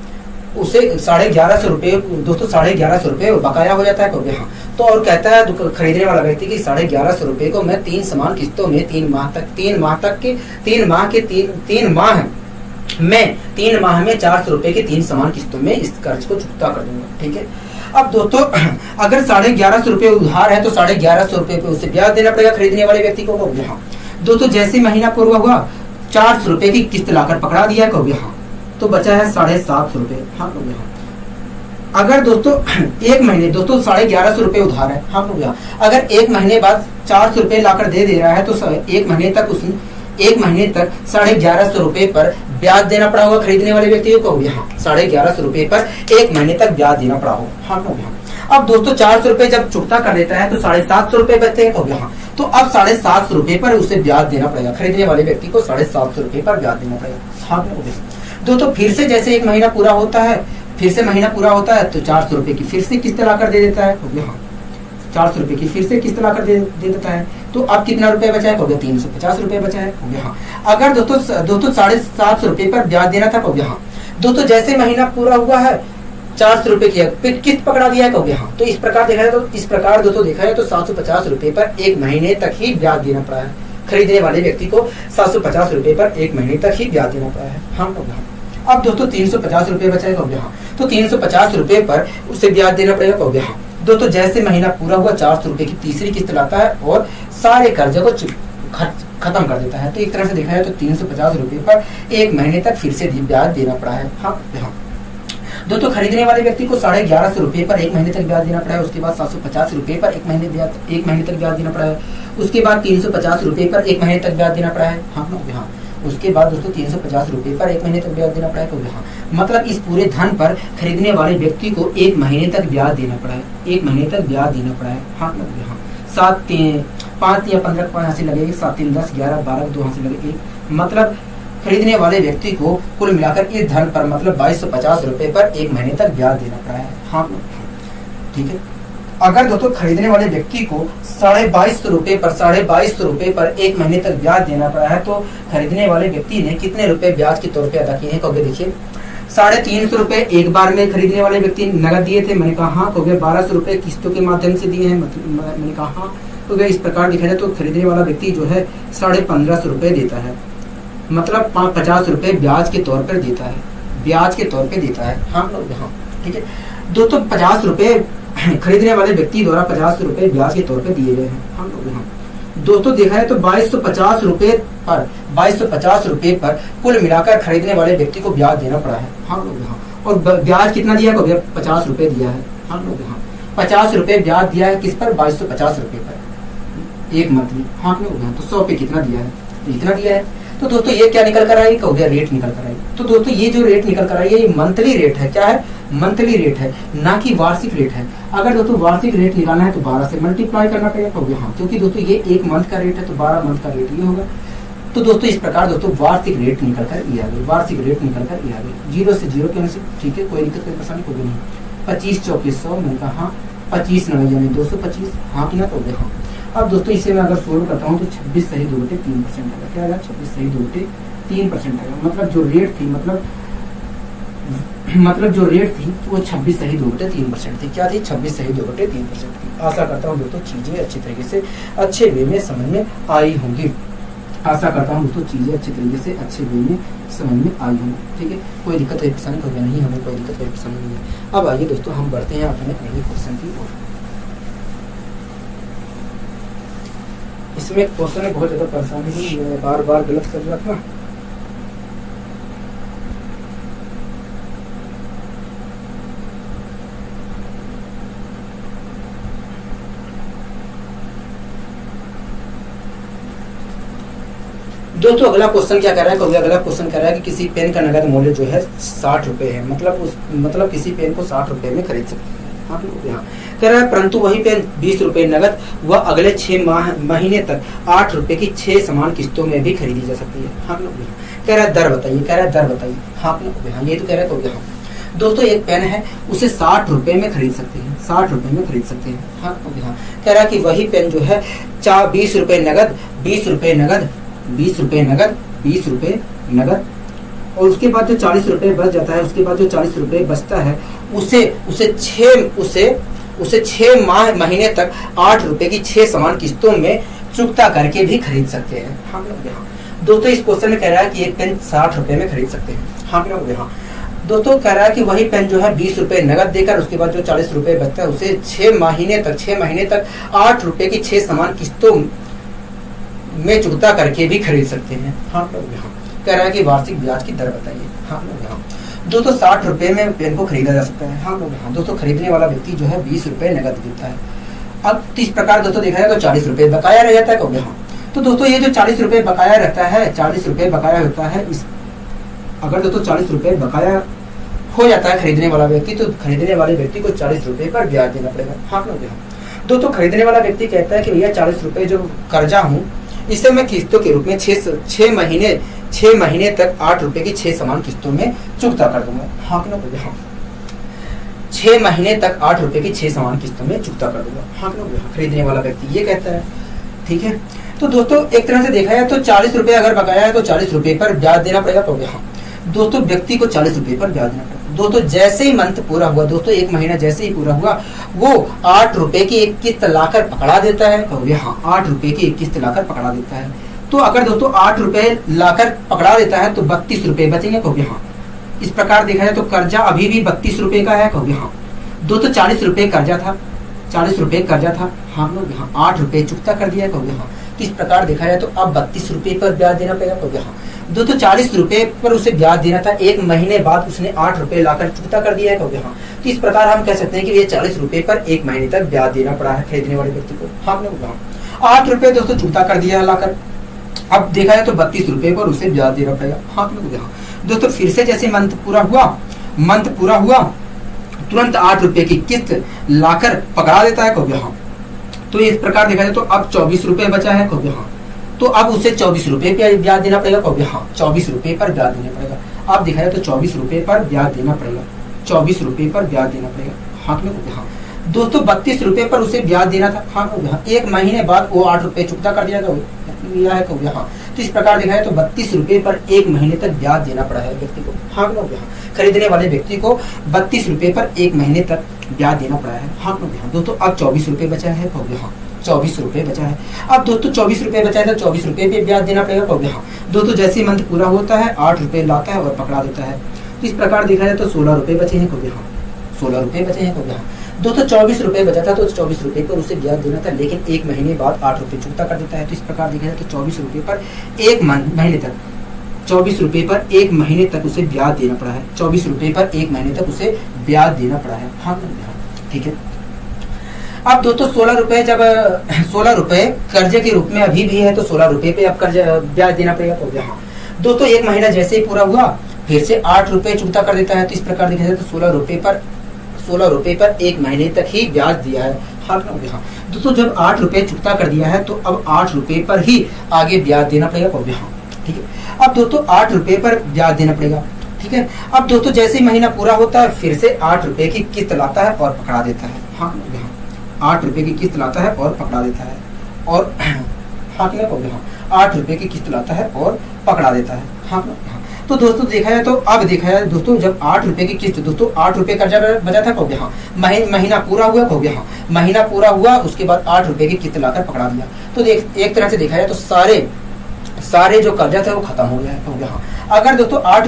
उसे 1150 रुपए, दोस्तों 1150 रुपए बकाया हो जाता है, कहोगे हाँ। तो और कहता है खरीदने वाला व्यक्ति की 1150 रुपए को मैं 3 समान किस्तों में 3 माह में 400 रुपए की 3 समान किस्तों में इस कर्ज को चुकता कर दूंगा, ठीक है। अब दोस्तों अगर 1150 रुपए उधार है तो 1150 रुपए पे उसे ब्याज देना पड़ेगा खरीदने वाले व्यक्ति को, कहोगे हाँ। दोस्तों जैसे महीना पूरा हुआ 400 रुपए की किस्त लाकर पकड़ा दिया, कहोगे हाँ, तो बचा है 750 रुपए। हाँ कहोगे हाँ। अगर दोस्तों एक महीने, दोस्तों 1150 रुपए उधार है, हाँ कहोगे हाँ। अगर 1 महीने बाद 400 रुपए लाकर दे रहा है तो 1 महीने तक 1150 रुपए पर ब्याज देना पड़ा होगा खरीदने वाले व्यक्ति को, कहोगे हाँ। 1150 रुपए पर 1 महीने तक ब्याज देना पड़ा होगा, हाँ कहोगे हाँ। अब दोस्तों 400 रुपए जब चुकता कर देता है तो 750 रुपए बचते हैं, कहोगे हाँ। तो अब 750 रुपए पर उसे ब्याज देना पड़ेगा खरीदने वाले व्यक्ति को, 750 रुपए पर ब्याज देना पड़ेगा, हाँ कहोगे। दोस्तों फिर से जैसे 1 महीना पूरा होता है, फिर से महीना पूरा होता है तो 400 रुपए की फिर से किस्त लाकर दे देता है, कहोगे हाँ। 400 रुपए की फिर से किस्त लाकर दे देता है, तो अब कितना रुपए बचा है, कहोगे 350 रुपए बचा है, कहोगे हाँ। अगर दोस्तों 750 रुपए पर ब्याज देना था, कहोगे हाँ। दोस्तों जैसे महीना पूरा हुआ है 400 रुपए की फिर किस्त पकड़ा दिया है, कहोगे हाँ। तो इस प्रकार देखा जाए दोस्तों देखा जाए तो 750 रुपए पर 1 महीने तक ही ब्याज देना पड़ा है खरीदने वाले व्यक्ति को, 750 रुपए पर 1 महीने तक ही ब्याज देना पड़ा है, हाँ कहोगे हाँ। अब दोस्तों 350 रुपए बचा है, कहोगे हाँ। तो 350 रुपए पर उसे ब्याज देना पड़ेगा, कहोगे हाँ। दोस्तों जैसे महीना पूरा हुआ 400 रुपए की तीसरी किस्त लाता है और सारे कर्जे को खत्म कर देता है। तो एक तरह से देखा जाए तो 350 रुपए पर 1 महीने तक फिर से ब्याज देना पड़ा है, हाँ हाँ। दोस्तों खरीदने वाले व्यक्ति को 1150 रुपए पर 1 महीने तक ब्याज देना पड़ा है, उसके बाद 750 रुपए पर 1 महीने तक ब्याज देना पड़ा है, उसके बाद 350 रुपए पर 1 महीने तक ब्याज देना पड़ा है, हाँ हाँ। उसके बाद दोस्तों 350 रुपए पर 1 महीने तक ब्याज देना पड़ा है, कहोगे हाँ। मतलब इस पूरे धन पर खरीदने वाले व्यक्ति को 1 महीने तक ब्याज देना पड़ा है, 1 महीने तक ब्याज देना पड़ा है, हाँ कहोगे हाँ। 5 या 15 यहाँ से लगेगी, 7 3 10 11 12 2 यहाँ से लगेगी। मतलब खरीदने वाले व्यक्ति को कुल मिलाकर इस धन पर मतलब 2250 रुपए पर 1 महीने तक ब्याज देना पड़ा है, हाँ ठीक है। अगर दोस्तों खरीदने वाले व्यक्ति को 2250 रुपए पर 1 महीने तक ब्याज देना पड़ा है तो खरीदने वाले व्यक्ति ने कितने रुपए ब्याज के तौर पे अदा किए हैं, कहोगे देखिए 350 रुपए एक बार में खरीदने वाले व्यक्ति नगद दिए थे, मैंने कहा हाँ, कहोगे 1200 रुपए किस्तों के माध्यम से दिए हैं, मैंने कहा हाँ। तो इस प्रकार देखा जाए तो खरीदने वाला व्यक्ति जो है 1550 रुपए देता है, मतलब 50 रुपए ब्याज के तौर पर देता है, ब्याज के तौर पे देता है, हाँ हाँ ठीक है। दोस्तों 50 रुपए खरीदने वाले व्यक्ति द्वारा 50 रुपए ब्याज के तौर पे दिए गए हैं, हम लोग यहाँ। दोस्तों देखा है तो 2250 रुपए पर कुल मिलाकर खरीदने वाले व्यक्ति को ब्याज देना पड़ा है, हम लोग यहाँ। और ब्याज कितना दिया है, 50 रुपए दिया है, हम लोग यहाँ। 50 रुपए ब्याज दिया है किस पर, 2250 रुपए पर 1 मंथली, हाँ लोग यहाँ। तो 100 पे कितना दिया है, तो इतना दिया है। तो दोस्तों ये क्या निकल कर आएगी, हो गया रेट निकल कर आएगी। तो दोस्तों ये जो रेट निकल कर आई है ये मंथली रेट है, क्या है, मंथली रेट है, ना कि वार्षिक रेट है। अगर दोस्तों वार्षिक रेट निकालना है तो 12 से मल्टीप्लाई करना पड़ेगा, हो गया हाँ, क्योंकि दोस्तों ये 1 मंथ का रेट है तो 12 मंथ का रेट ये होगा। तो दोस्तों इस प्रकार दोस्तों वार्षिक रेट निकल कर ये आ गई, वार्षिक रेट निकल कर ये आ गई, 0 से 0 के से, ठीक है, कोई दिक्कत कोई परेशानी कोई नहीं। 25 चौके 100 मैंने कहा हाँ, 25 नवैया में 225 हाँ कि ना, तो हो गया हाँ। अब दोस्तों इसे मैं अगर सोल्व करता हूँ तो 26 सही 2 बटे 3% आएगा, क्या आएगा, 26 सही 2 बटे 3% आएगा। मतलब जो रेट थी, मतलब जो रेट थी वो 26 सही 2 बटे 3% थी, क्या थी, 26 सही 2 बटे 3% थी। आशा करता हूँ दोस्तों चीजें अच्छी तरीके से अच्छे वे में समझ में आई होंगी, आशा करता हूँ दोस्तों चीजें अच्छे तरीके से अच्छे वे में समझ में आई होंगी, ठीक है, कोई दिक्कत कोई परेशानी हो गया नहीं, हमें कोई दिक्कत कोई परेशानी नहीं है। अब आइए दोस्तों हम बढ़ते हैं अपने अगले क्वेश्चन की ओर। इसमें क्वेश्चन में बहुत ज्यादा परेशानी हुई, मैं बार बार गलत कर रहा था। दोस्तों अगला क्वेश्चन क्या कर रहा है, अगला क्वेश्चन कर रहा है कि किसी पेन का नगद मूल्य जो है 60 रुपए है, मतलब किसी पेन को 60 रुपए में खरीद सकते हैं। हाँ कह रहा है परंतु वही पेन 20 रुपए नगद व अगले 6 महीने तक 8 रुपए की 6 समान किस्तों में भी खरीदी जा सकती है। हाँ कह रहा है दर बताइए, कह रहा है दर बताइए। हाँ ये तो कह रहा है हाँ दोस्तों एक पेन है उसे 60 रुपए में खरीद सकते हैं, 60 रुपए में खरीद सकते हैं। हाँ कह रहा है कि वही पेन जो है 20 रुपए नगद, 20 रुपए नगद, 20 रुपए नगद, 20 रुपए नगद, और उसके बाद जो 40 रुपए बच जाता है, उसके बाद जो 40 रुपए बचता है उसे 6 महीने तक 8 रुपए की 6 समान किस्तों में चुकता करके भी खरीद सकते हैं। हाँ दोस्तों इस क्वेश्चन में कह रहा है कि एक पेन 60 रुपए में खरीद सकते हैं। हाँ हाँ दोस्तों कह रहा है कि वही पेन जो है 20 रुपए नगद देकर उसके बाद जो 40 रुपए बचता है उसे 6 महीने तक 8 रुपए की 6 समान किस्तों में चुकता करके भी खरीद सकते हैं। हाँ कह रहा है कि वार्षिक ब्याज की दर बताइए। हाँ दोस्तों 60 रुपए में पेन को खरीदा जा सकता है। हाँ दोस्तों खरीदने वाला व्यक्ति जो है 20 रुपए नगद देता है। अब इस प्रकार दोस्तों देखा जाए तो 40 रुपए बकाया रह जाता है। हाँ तो दोस्तों ये जो 40 रुपए बकाया रहता है, 40 रुपए बकाया होता है, इस अगर दोस्तों 40 रुपए बकाया हो जाता है खरीदने वाला व्यक्ति, तो खरीदने वाले व्यक्ति को 40 रुपए पर ब्याज देना पड़ेगा। हाँ दोस्तों खरीदने वाला व्यक्ति कहता है कि भैया 40 रुपए जो कर्जा हूँ इसे मैं किस्तों के रूप में 6 महीने तक 8 रुपए की 6 समान किस्तों में चुकता कर दूंगा। हाँ 6 महीने तक 8 रुपए की 6 समान किस्तों में चुकता कर दूंगा। हाँ खरीदने वाला व्यक्ति ये कहता है। ठीक है तो दोस्तों एक तरह से देखा जाए तो 40 रुपए अगर बकाया है तो 40 रुपए पर ब्याज देना पड़ेगा। तो हाँ दोस्तों व्यक्ति को 40 रुपए पर ब्याज देना पड़ेगा। दोस्तों जैसे ही मंथ पूरा हुआ, दोस्तों 1 महीना जैसे ही पूरा हुआ, वो 8 रुपए की एक किस्त लाकर पकड़ा देता है। कहोगे हाँ 8 रुपए की एक किस्त लाकर पकड़ा देता है। तो अगर दोस्तों 8 रुपए लाकर पकड़ा देता है तो 32 रुपए बचेंगे। कहोगे हाँ इस प्रकार देखा जाए तो कर्जा अभी भी 32 रुपए का है। कहोगे हाँ दोस्तों 40 रुपए कर्जा था, 40 रुपए कर्जा था, हम लोग यहाँ 8 रुपए चुकता कर दिया। कहोगे हाँ इस प्रकार देखा जाए तो अब 32 रुपए पर ब्याज देना पड़ेगा। कहोगे हाँ दोस्तों 40 रुपए पर उसे ब्याज देना था, 1 महीने बाद उसने 8 रुपए लाकर चुकता कर दिया है। कहोगे हाँ तो इस प्रकार हम कह सकते हैं कि ये 40 रुपए पर 1 महीने तक ब्याज देना पड़ा है खरीदने वाले व्यक्ति को। हाँ लोग 8 रुपए दोस्तों चुकता कर दिया है लाकर, अब देखा जाए तो 32 रुपए पर उसे ब्याज देना पड़ेगा। हाँ लोग दोस्तों फिर से जैसे मंथ पूरा हुआ तुरंत 8 रुपए की किस्त लाकर पकड़ा देता है। कहोगे हाँ तो इस प्रकार देखा जाए तो अब 24 रुपए बचा है। कहोगे हाँ तो अब उसे 24 रुपए पे ब्याज देना पड़ेगा। कहोगे हाँ 24 रुपए पर ब्याज देना पड़ेगा। अब देखा जाए तो 24 रुपए पर ब्याज देना पड़ेगा, 24 रुपए पर ब्याज देना पड़ेगा। हाँ हाँ दोस्तों 32 रुपए पर उसे ब्याज देना था। हाँ 1 महीने बाद वो 8 रुपए चुकता कर दिया है। कहोगे हाँ तो इस प्रकार देखा जाए तो 32 रुपए पर 1 महीने तक ब्याज देना पड़ा है व्यक्ति को। हाँ खरीदने वाले व्यक्ति को 32 रुपए पर 1 महीने तक ब्याज देना पड़ा है। हाँ दोस्तों अब 24 रुपए बचा है। कहोगे हाँ 24 रुपए बचा है। अब दोस्तों 24 रुपए बचा है तो 24 रुपए पे ब्याज देना पड़ेगा। कहोगे हाँ दोस्तों जैसे ही मंथ पूरा होता है 8 रुपए लाता है और पकड़ा देता है। तो इस प्रकार देखा जाए तो 16 रुपए बचे हैं। कहोगे हाँ 16 रुपए बचे हैं। कहोगे हाँ दोस्तों 24 रुपए बचा था तो 24 रुपए पर उसे ब्याज देना था, लेकिन 1 महीने बाद 8 रुपए चुकता कर देता है। तो इस प्रकार देखा जाए तो 24 रुपए पर 1 महीने तक 24 रुपए पर 1 महीने तक उसे ब्याज देना पड़ा है। 24 रुपए पर 1 महीने तक उसे ब्याज देना पड़ा है। हाँ ठीक है। अब दोस्तों 16 रुपए जब 16 रुपए कर्जे के रूप में अभी भी है तो 16 रुपए पे अब कर्जा ब्याज देना पड़ेगा। तो हाँ दोस्तों 1 महीना जैसे ही पूरा हुआ फिर से 8 रुपए चुकता कर देता है। तो इस प्रकार देखा जाए तो 16 रुपए पर 1 महीने तक ही ब्याज दिया है। हाँ दोस्तों जब 8 रुपए चुकता कर दिया है तो अब 8 रुपए पर ही आगे ब्याज देना पड़ेगा। हाँ ठीक है। अब दोस्तों 8 रुपए पर ब्याज देना पड़ेगा। ठीक है। अब दोस्तों जैसे ही महीना पूरा होता है फिर से 8 रुपए की किस्त लाता है और पकड़ा देता है। हाँ 8 रुपए की किस्त लाता है और पकड़ा देता है। और हाँ 8 रुपए की किस्त लाता है और पकड़ा देता है। हाँ तो दोस्तों देखा जाए तो अब देखा जाए दोस्तों जब 8 रुपए की किस्त, दोस्तों 8 रुपए कर्जा बचा था कहोगे हाँ, महीना पूरा हुआ कहोगे हाँ, महीना पूरा हुआ उसके बाद 8 रुपए की किस्त लाकर पकड़ा दिया। तो एक तरह से देखा जाए तो सारे जो कर्जा था वो खत्म हो गया है कहोगे हाँ। अगर दोस्तों 8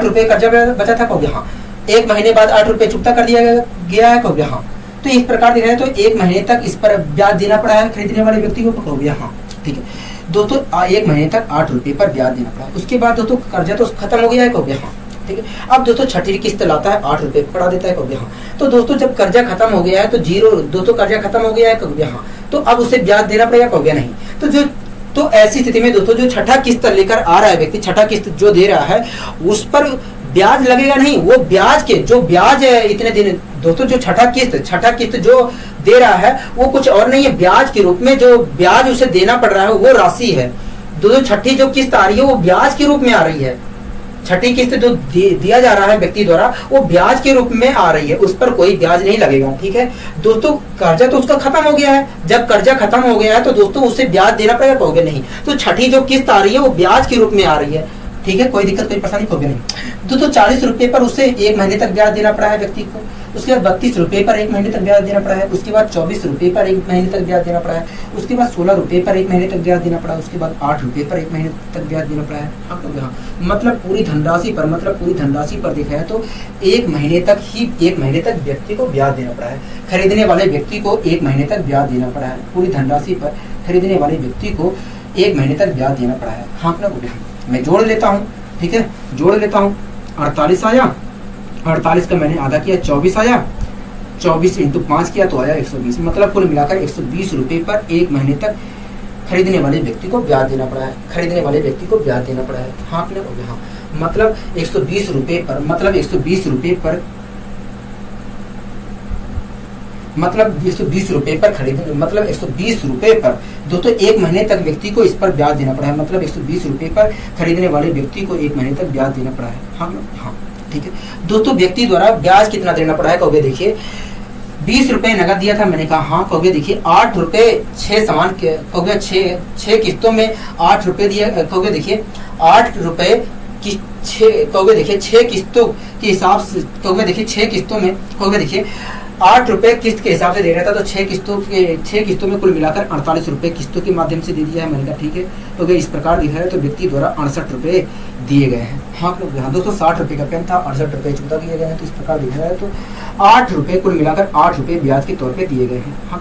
रुपए कर्जा बचा था कहोगे हाँ, 1 महीने बाद 8 रुपए चुकता कर दिया गया है कहोगे हाँ। तो इस प्रकार देखा जाए तो 1 महीने तक इस पर ब्याज देना पड़ा है खरीदने वाले व्यक्ति को कहोगे हाँ। ठीक है दोस्तों 1 महीने तक 8 रुपए पर ब्याज देना पड़ा। उसके बाद दोस्तों कर्जा तो खत्म हो गया है कहोगे हाँ। ठीक है। अब दोस्तों छठी किस्त लाता है 8 रुपए पकड़ा देता है कहोगे हाँ। तो दोस्तों जब कर्जा खत्म हो गया है तो दोस्तों कर्जा खत्म हो गया है कहोगे हाँ, तो अब उसे ब्याज देना पड़ेगा कहोगे नहीं। तो ऐसी स्थिति में दोस्तों जो छठा किस्त लेकर आ रहा है व्यक्ति, छठा किस्त जो दे रहा है उस पर ब्याज लगेगा नहीं। वो ब्याज के जो ब्याज है इतने दिन दोस्तों जो छठा किस्त जो दे रहा है वो कुछ और नहीं है, ब्याज के रूप में जो ब्याज उसे देना पड़ रहा है वो राशि है। दोस्तों छठी जो किस्त आ रही है वो ब्याज के रूप में आ रही है। छठी किस्त जो दिया जा रहा है व्यक्ति द्वारा वो ब्याज के रूप में आ रही है, उस पर कोई ब्याज नहीं लगेगा। ठीक है दोस्तों कर्जा तो उसका खत्म हो गया है, जब कर्जा खत्म हो गया है तो दोस्तों उसे ब्याज देना पड़ेगा कहोगे नहीं। तो छठी जो किस्त आ रही है वो ब्याज के रूप में आ रही है। ठीक है कोई दिक्कत कोई परेशानी कहोगे नहीं। दोस्तों 40 रुपए पर उसे 1 महीने तक ब्याज देना पड़ा है व्यक्ति को। उसके बाद 32 रुपए पर 1 महीने तक ब्याज देना पड़ा है। उसके बाद 24 रुपए पर 1 महीने तक ब्याज देना पड़ा है। उसके बाद 16 रुपए पर 1 महीने तक ब्याज देना पड़ा। उसके बाद 8 रुपए पर 1 महीने तक ब्याज देना पड़ा है। हाँ मतलब पूरी धनराशि पर देखा है तो 1 महीने तक व्यक्ति को ब्याज देना पड़ा है। खरीदने वाले व्यक्ति को 1 महीने तक ब्याज देना पड़ा है। पूरी धनराशि पर खरीदने वाले व्यक्ति को 1 महीने तक ब्याज देना पड़ा है। हाँ मैं जोड़ लेता हूँ। ठीक है जोड़ लेता हूँ। 48 आया, 48 का मैंने आधा किया 24 आया, 24 इंटू 5 किया तो आया 120। मतलब कुल मिलाकर 120 रुपए पर 1 महीने तक खरीदने वाले व्यक्ति को ब्याज देना पड़ा है। हाँ हाँ मतलब 120 रुपए पर मतलब 120 रुपए पर खरीदने मतलब 120 रुपए पर दोस्तों 1 महीने तक व्यक्ति को इस पर ब्याज देना पड़ा है। मतलब 120 रुपए पर खरीदने वाले व्यक्ति को 1 महीने तक ब्याज देना पड़ा है। हाँ ठीक है दोस्तों व्यक्ति द्वारा ब्याज कितना देना पड़ा है कहोगे देखिए 20 रुपए नगद दिया था मैंने कहा हाँ कहोगे देखिए 8 रुपए 6 समान कहोगे 6 किस्तों में 8 रुपए दिया कहोगे देखिए 8 रुपए की 6 देखिए 6 किस्तों के हिसाब से कहोगे देखिए 6 किस्तों में कहोगे देखिए 8 रुपए किस्त के हिसाब से दे रहा था। तो 6 किस्तों में कुल मिलाकर 48 रुपए किस्तों के माध्यम से दे दिया है। मैंने कहा ठीक है तो इस प्रकार दिखा है तो व्यक्ति द्वारा 68 रुपए दिए गए हैं। हाँ दोस्तों 60 रुपए का पेन था, 68 रुपए चुकता किए गए हैं। तो इस प्रकार दिखा है तो 8 रुपए कुल मिलाकर 8 रुपए ब्याज के तौर पर दिए गए हैं। हाँ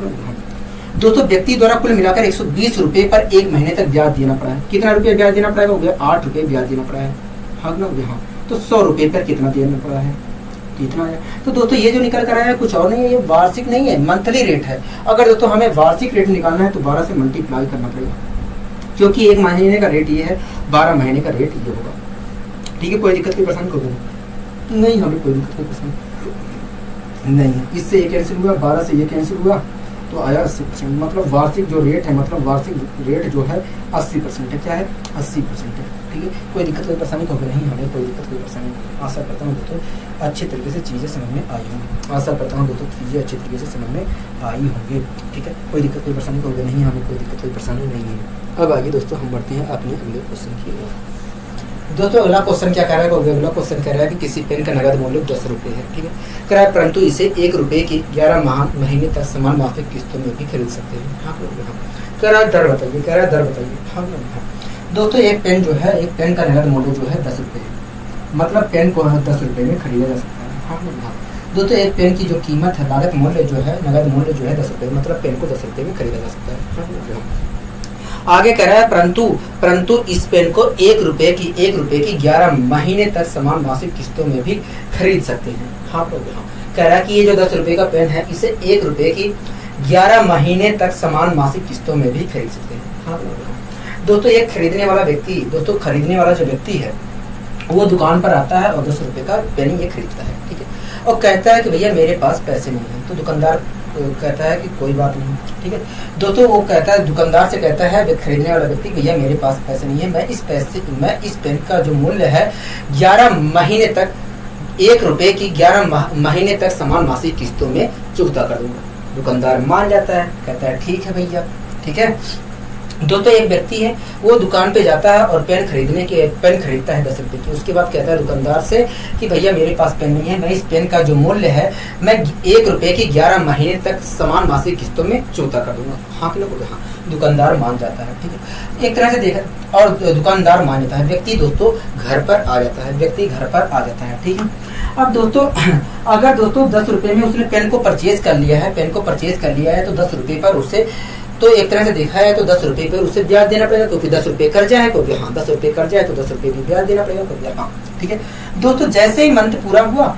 दोस्तों व्यक्ति द्वारा कुल मिलाकर 120 रुपए पर 1 महीने तक ब्याज देना पड़ा है। कितना रुपया ब्याज देना पड़ेगा हो गया 8 रुपए ब्याज देना पड़ा है। हाँ तो 100 रुपए पर कितना देना पड़ा है इतना है। तो दोस्तों ये जो निकल कर आया है कुछ और नहीं है, ये वार्षिक नहीं है मंथली रेट है। अगर दोस्तों हमें वार्षिक रेट निकालना है तो 12 से मल्टीप्लाई करना पड़ेगा क्योंकि 1 महीने का रेट ये है, 12 महीने का रेट ये होगा। ठीक है कोई दिक्कत की परेशानी को नहीं, हमें कोई दिक्कत की परेशानी नहीं है। इससे ये कैंसिल हुआ, 12 से ये कैंसिल हुआ तो आया 80%। मतलब वार्षिक जो रेट है मतलब वार्षिक रेट जो है 80% है। क्या है 80% है। ठीक है कोई दिक्कत कोई परेशानी होगी नहीं, हमें कोई दिक्कत कोई परेशानी नहीं। आशा करता हूँ दोस्तों अच्छे तरीके से चीज़ें समझ में आई होंगी। आशा करता हूँ दोस्तों चीज़ें अच्छे तरीके से समझ में आई होंगी। ठीक है कोई दिक्कत कोई परेशानी होगी नहीं, हमें कोई दिक्कत कोई परेशानी नहीं है। अब आगे दोस्तों हम बढ़ते हैं अपने अगले क्वेश्चन की ओर। दोस्तों अगला क्वेश्चन क्या कह रहा है, अगला क्वेश्चन कह रहा है कि किसी पेन का नगद मूल्य 10 रुपये है। ठीक है कह रहा है परंतु इसे 1 रुपये की 11 महीने तक समान मासिक किस्तों में भी खरीद सकते हैं। हाँ कह रहा है दर बताइए, कह रहा है दर बताइए। हाँ दोस्तों एक पेन जो है, एक पेन का नगद मूल्य जो है 10 रुपये है। मतलब पेन को 10 रुपये में खरीदा जा सकता है। हाँ दोस्तों एक पेन की जो कीमत है, लागत मूल्य जो है, नगद मूल्य जो है 10 रुपये, मतलब पेन को 10 रुपये में खरीदा जा सकता है। आगे कह रहा है परंतु इस पेन को 1 रुपये की 11 महीने तक समान मासिक किस्तों में भी खरीद सकते हैं। हाँ कह रहा है कि ये जो 10 रुपये का पेन है इसे 1 रुपये की 11 महीने तक समान मासिक किस्तों में भी खरीद सकते हैं। हाँ दोस्तों एक खरीदने वाला व्यक्ति, दोस्तों खरीदने वाला जो व्यक्ति है वो दुकान पर आता है और 10 रुपए का पेन ये खरीदता है, ठीक है, और कहता है कि भैया मेरे पास पैसे नहीं है। तो दुकानदार कहता है कि कोई बात नहीं, ठीक है। दोस्तों वो कहता है, दुकानदार से कहता है खरीदने वाला व्यक्ति, भैया मेरे पास पैसे नहीं है, मैं इस पेन का जो मूल्य है 11 महीने तक 1 रुपए की 11 महीने तक समान मासिक किस्तों में चुकता कर दूंगा। दुकानदार मान जाता है, कहता है ठीक है भैया, ठीक है। दोस्तों एक व्यक्ति है वो दुकान पे जाता है और पेन खरीदता है 10 रुपए की। उसके बाद कहता है दुकानदार से कि भैया मेरे पास पेन नहीं है, मैं इस पेन का जो मूल्य है मैं 1 रुपए की 11 महीने तक समान मासिक किस्तों में चुकता कर दूंगा। हाँ कि नहीं? हाँ, दुकानदार मान जाता है, ठीक है। एक तरह से देखा और दुकानदार मान जाता है, व्यक्ति दोस्तों घर पर आ जाता है, ठीक है। अब दोस्तों अगर दोस्तों 10 रुपए में उसने पेन को परचेज कर लिया है तो 10 रुपए पर उसे, तो एक तरह से देखा है तो 10 रुपए पर उसे ब्याज देना पड़ेगा, क्योंकि 10 रुपए कर्जा है, क्योंकि हाँ 10 रुपए कर्जा है तो 10 रुपए भी ब्याज देना पड़ेगा, क्योंकि हाँ, ठीक है। दोस्तों जैसे ही मंथ पूरा हुआ,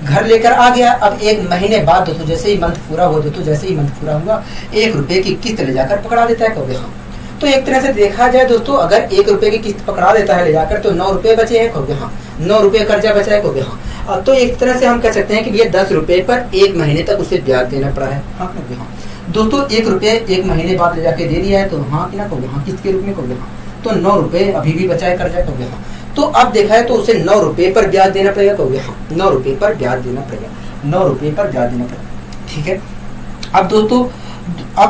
घर लेकर आ गया। अब 1 महीने बाद दोस्तों जैसे ही मंथ पूरा हुआ 1 रुपए की किस्त ले जाकर पकड़ा देता है, क्योंकि हाँ। तो एक तरह से देखा जाए दोस्तों, अगर 1 रुपए की किस्त पकड़ा देता है ले जाकर तो 9 रुपए बचे हैं, क्योंकि हाँ 9 रुपए कर्जा बचा है, क्योंकि हाँ। तो एक तरह से हम कह सकते हैं कि ये 10 रुपए पर 1 महीने तक उसे ब्याज देना पड़ा है, हाँ क्योंकि हाँ। दोस्तों 1 रुपए 1 महीने बाद ले जाके दे दिया है, तो हाँ कि ना कहोगे हाँ, किस्त के रूप में कहोगे हाँ। तो 9 रुपए अभी भी बचा है कर्जा, कहोगे हाँ। तो अब देखा है तो उसे 9 रुपए पर ब्याज देना पड़ेगा, कहोगे हाँ 9 रुपए पर ब्याज देना पड़ेगा, ठीक है। अब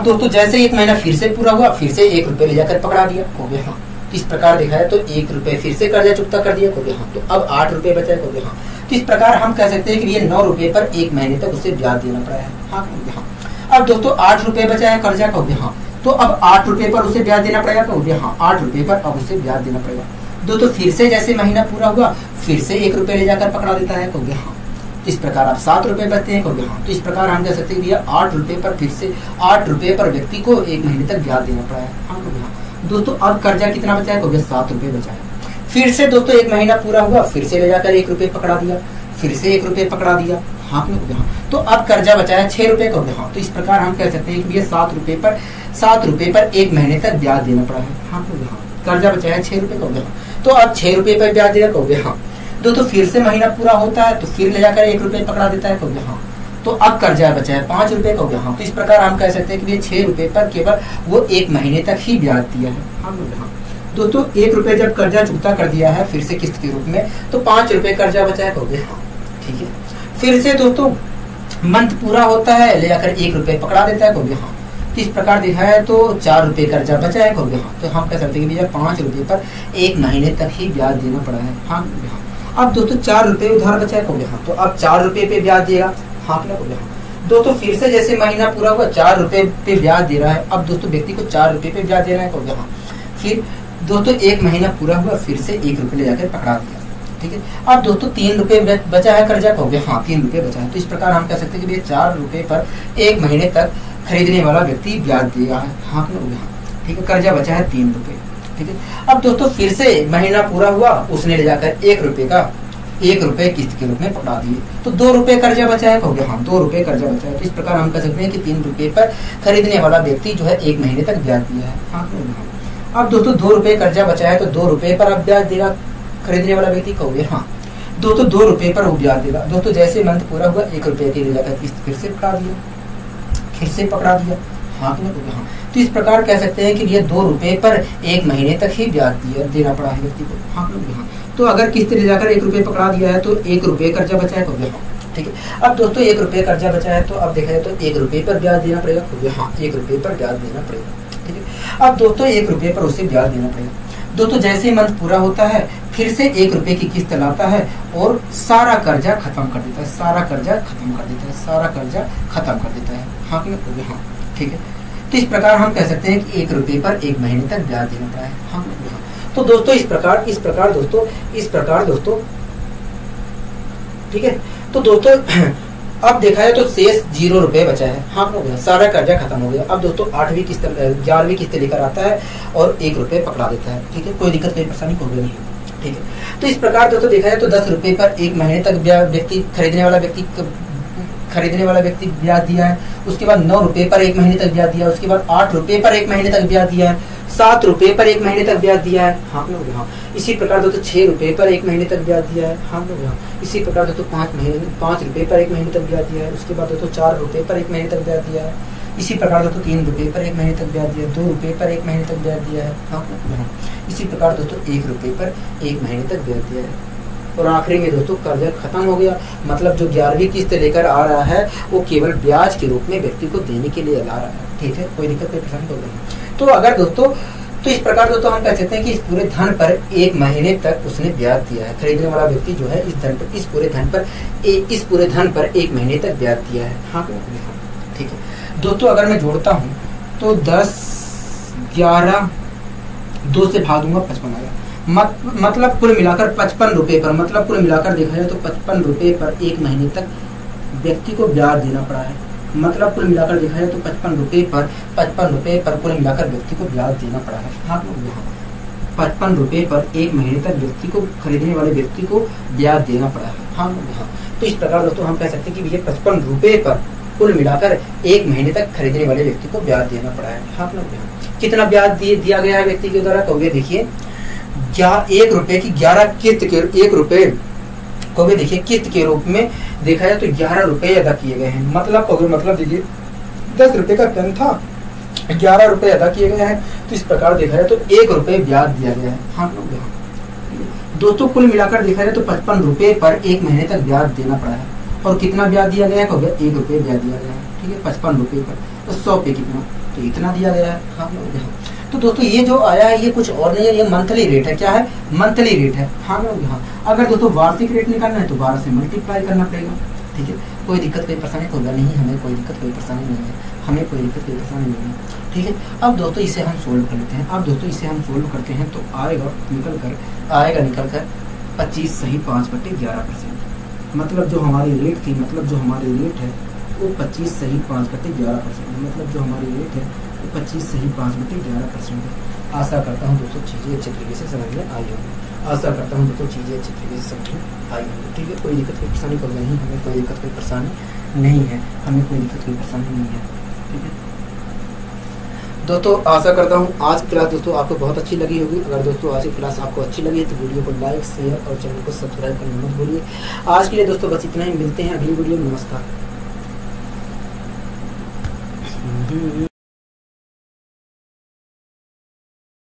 दोस्तों जैसे 1 महीना फिर से पूरा हुआ, फिर से 1 रुपए ले जाकर पकड़ा दिया, कहोगे हाँ। इस प्रकार देखा है तो 1 रुपए फिर से कर्जा चुकता कर दिया, कहोगे हाँ। तो अब 8 रुपए बचा है, कहोगे हाँ। तो इस प्रकार हम कह सकते हैं कि ये 9 रुपए पर 1 महीने तक उसे ब्याज देना पड़ा है, हाँ कहोगे हाँ। अब दोस्तों 8 रुपए बचा है कर्जा, कहोगे हाँ। तो अब 8 रुपए पर उसे ब्याज देना पड़ेगा, कहोगे हाँ। 8 रुपए पर अब उसे ब्याज देना पड़ेगा। दोस्तों फिर से जैसे महीना पूरा हुआ, फिर से 1 रुपए ले जाकर पकड़ा देता है, कहोगे हाँ। इस प्रकार अब 7 रुपए बचते हैं, कहोगे हाँ। तो इस प्रकार हम कह सकते हैं भैया 8 रुपए पर फिर से 8 रुपए पर व्यक्ति को 1 महीने तक ब्याज देना पड़ा है, हाँ कहोगे हाँ। दोस्तों अब कर्जा कितना बचा है, कहोगे 7 रुपए बचा है। फिर से दोस्तों 1 महीना पूरा हुआ, फिर से ले जाकर 1 रुपए पकड़ा दिया, फिर से 1 रुपए पकड़ा दिया, हाँ कहोगे हाँ। तो अब कर्जा बचा है 6 रुपए, कहोगे हाँ। तो इस प्रकार हम कह सकते हैं कि ये 7 रुपए पर 1 महीने तक ब्याज देना पड़ा है, हाँ कहोगे हाँ। कर्जा बचा है 6 रुपए, कहोगे हाँ। तो अब 6 रुपए पर ब्याज देगा, कहोगे हाँ। दोस्तों फिर से महीना पूरा होता है तो फिर ले जाकर 1 रुपए पकड़ा देता है, कहोगे हाँ। तो अब कर्जा बचा है 5 रुपए, कहोगे हाँ। तो इस प्रकार हम कह सकते हैं कि ये 6 रुपए पर केवल वो 1 महीने तक ही ब्याज दिया है, हाँ कहोगे हाँ। दोस्तों 1 रुपए जब कर्जा चुकता कर दिया है फिर से किस्त के रूप में, तो 5 रुपए कर्जा बचा है, कहोगे हाँ, ठीक है। फिर से दोस्तों मंथ पूरा होता है, ले जाकर 1 रुपए पकड़ा देता है, कहोगे हाँ। तो इस प्रकार देखा है तो 4 रुपए कर्जा बचा है, कहोगे हाँ। तो हम कह सकते हैं कि भैया 5 रुपए पर 1 महीने तक ही ब्याज देना पड़ा है, हाँ कहोगे हाँ। अब दोस्तों 4 रुपए उधार बचा है, कहोगे हाँ। तो अब 4 रुपए पे ब्याज देगा, हाँ कहोगे हाँ। दोस्तों फिर से जैसे महीना पूरा हुआ 4 रुपए पे ब्याज दे रहा है, अब दोस्तों व्यक्ति को 4 रुपए पे ब्याज देना है, कहोगे हाँ। फिर दोस्तों 1 महीना पूरा हुआ, फिर से 1 रुपए ले जाकर पकड़ा दिया, ठीक है। अब दोस्तों 3 रुपए बचा है कर्जा, कहोगे हाँ 3 रुपए बचा है। तो इस प्रकार हम कह सकते हैं कि 4 रुपए पर 1 महीने तक खरीदने वाला व्यक्ति ब्याज देगा है, हाँ कहोगे हाँ, ठीक है। कर्जा बचा है 3 रुपए, ठीक है। अब दोस्तों फिर से महीना पूरा हुआ, उसने ले जाकर 1 रुपए किस्त के रूप में पकड़ा दिए, तो 2 रुपए कर्जा बचा है, कहोगे हाँ 2 रुपए कर्जा बचा है। तो इस प्रकार हम कह सकते हैं कि 3 रुपए पर खरीदने वाला व्यक्ति जो है 1 महीने तक ब्याज दिया है, हाँ कहोगे हाँ। अब दोस्तों 2 रुपए कर्जा बचा है तो 2 रुपए पर अब ब्याज देगा खरीदने वाला व्यक्ति, कहोगे हाँ। दोस्तों 2 रुपए पर वो ब्याज देगा। दोस्तों जैसे मंथ पूरा हुआ 1 रुपए की ले जाकर किस्त फिर से पकड़ा दिया, हाँ कि नहीं, हाँ। तो इस प्रकार कह सकते हैं कि ये 2 रुपए पर 1 महीने तक ही ब्याज देना पड़ा है व्यक्ति को, हाँ कि नहीं, हाँ। तो अगर किस्त ले जाकर 1 रुपए पकड़ा दिया है तो 1 रुपए कर्जा बचा है, कहोगे हाँ, ठीक है। अब दोस्तों 1 रुपए कर्जा बचा है तो अब देखा जाए तो 1 रुपए पर ब्याज देना पड़ेगा, कहोगे हाँ 1 रुपए पर ब्याज देना पड़ेगा, ठीक है। अब दोस्तों 1 रुपए पर उसे ब्याज देना पड़ेगा। दोस्तों जैसे मंथ पूरा होता है फिर से 1 रुपए की किस्त लाता है और सारा कर्जा खत्म कर देता है, हाँ कि नहीं, हाँ, ठीक है। तो इस प्रकार हम कह सकते हैं कि 1 रुपए पर 1 महीने तक ब्याज देना पड़ा है, हाँ। तो दोस्तों इस प्रकार दोस्तों ठीक है। तो दोस्तों अब देखा है तो शेष 0 रुपए बचा है, हाँ हो गया, सारा कर्जा खत्म हो गया। अब दोस्तों 11वीं किस्त लेकर आता है और 1 रुपए पकड़ा देता है, ठीक है। कोई दिक्कत कोई परेशानी होगी नहीं, ठीक है। तो इस प्रकार दोस्तों देखा है तो 10 रुपए पर 1 महीने तक खरीदने वाला व्यक्ति ब्याज दिया है। उसके बाद 9 रुपए पर 1 महीने तक ब्याज दिया, उसके बाद 8 रुपए पर 1 महीने तक ब्याज दिया है, 7 रुपए पर 1 महीने तक ब्याज दिया है, हाँ लोग यहाँ। इसी प्रकार दोस्तों 6 रुपए पर 1 महीने तक ब्याज दिया है, हाँ लोग यहाँ। इसी प्रकार दोस्तों 5 रुपए पर 1 महीने तक ब्याज दिया है। उसके बाद दोस्तों 4 रुपए पर 1 महीने तक ब्याज दिया है। इसी प्रकार दोस्तों 3 रुपए पर 1 महीने तक ब्याज दिया है। 2 रुपए पर 1 महीने तक ब्याज दिया है, हाँ लोग यहाँ। इसी प्रकार दोस्तों 1 रुपए पर 1 महीने तक ब्याज दिया है। और आखिरी में दोस्तों कर्जा खत्म हो गया, मतलब जो 11वीं किस्त लेकर आ रहा है वो केवल ब्याज के रूप में व्यक्ति को देने के लिए ला रहा है, ठीक है, कोई दिक्कत कोई परेशानी तो नहीं। तो अगर दोस्तों तो इस प्रकार दोस्तों हम कह सकते हैं कि इस पूरे धन पर 1 महीने तक उसने ब्याज दिया है। खरीदने वाला व्यक्ति जो है इस पूरे धन पर 1 महीने तक ब्याज दिया है, हाँ ठीक है दोस्तों। अगर मैं जोड़ता हूँ तो 10, 11, 2 से भाग दूंगा 55 आएगा। मतलब कुल मिलाकर 55 रुपए पर, मतलब कुल मिलाकर देखा जाए तो 55 रुपए पर 1 महीने तक व्यक्ति को ब्याज देना पड़ा है। मतलब कुल मिलाकर देखा जाए तो 55 रुपए पर कुल मिलाकर व्यक्ति को ब्याज देना पड़ा है, हाँ 55 रुपए पर 1 महीने तक व्यक्ति को, खरीदने वाले व्यक्ति को ब्याज देना पड़ा है, हाँ। तो इस प्रकार दोस्तों हम कह सकते हैं कि भैया 55 रुपए पर कुल मिलाकर 1 महीने तक खरीदने वाले व्यक्ति को ब्याज देना पड़ा है, हाँ। कितना ब्याज दिया गया है व्यक्ति के द्वारा, तो ये देखिए 1 रुपए की 11 किस्त के 1 रुपए को भी देखिए किस्त के रूप में देखा जाए तो 11 रुपए अदा किए गए हैं। मतलब देखिए 10 रुपए का पेन था, 11 रुपए अदा किए गए हैं। तो इस प्रकार देखा जाए तो 1 रुपए ब्याज दिया गया है, हाँ दोस्तों। कुल मिलाकर देखा जाए तो 55 रुपए पर 1 महीने तक ब्याज देना पड़ा है। और कितना ब्याज दिया गया है, 1 रुपए ब्याज दिया गया है, ठीक है। 55 रुपए पर तो 100 पे कितना, तो इतना दिया गया है, हाँ। तो दोस्तों ये जो आया है ये कुछ और नहीं है, ये मंथली रेट है। क्या है, मंथली रेट है, हाँ यहाँ। अगर दोस्तों वार्षिक रेट निकालना है तो 12 से मल्टीप्लाई करना पड़ेगा, ठीक है। कोई दिक्कत कोई परेशानी होगा नहीं, हमें कोई दिक्कत कोई परेशानी नहीं है, हमें कोई दिक्कत कोई परेशानी नहीं है, ठीक है। अब दोस्तों इसे हम सोल्व कर लेते हैं। अब दोस्तों इसे हम सोल्व करते हैं तो आएगा निकल कर 25 सही 5/11%। मतलब जो हमारी रेट थी, मतलब जो हमारी रेट है वो 25 सही 5/11%। मतलब जो हमारी रेट है 25 सही 5/11% है। आशा करता हूँ दोस्तों चीजें अच्छे तरीके से समझ में आई होंगी, आशा करता हूँ दोस्तों चीजें अच्छे तरीके से समझ में आई होंगी, ठीक है। कोई दिक्कत कोई परेशानी को नहीं, हमें कोई दिक्कत कोई परेशानी नहीं है, हमें कोई दिक्कत कोई परेशानी नहीं है, ठीक है दोस्तों। आशा करता हूँ आज की क्लास दोस्तों आपको बहुत अच्छी लगी होगी। अगर दोस्तों आज की क्लास आपको अच्छी लगी है तो वीडियो को लाइक, शेयर और चैनल को सब्सक्राइब करना मत भूलिए। आज के लिए दोस्तों बस इतना ही, मिलते हैं अगली वीडियो में। नमस्कार।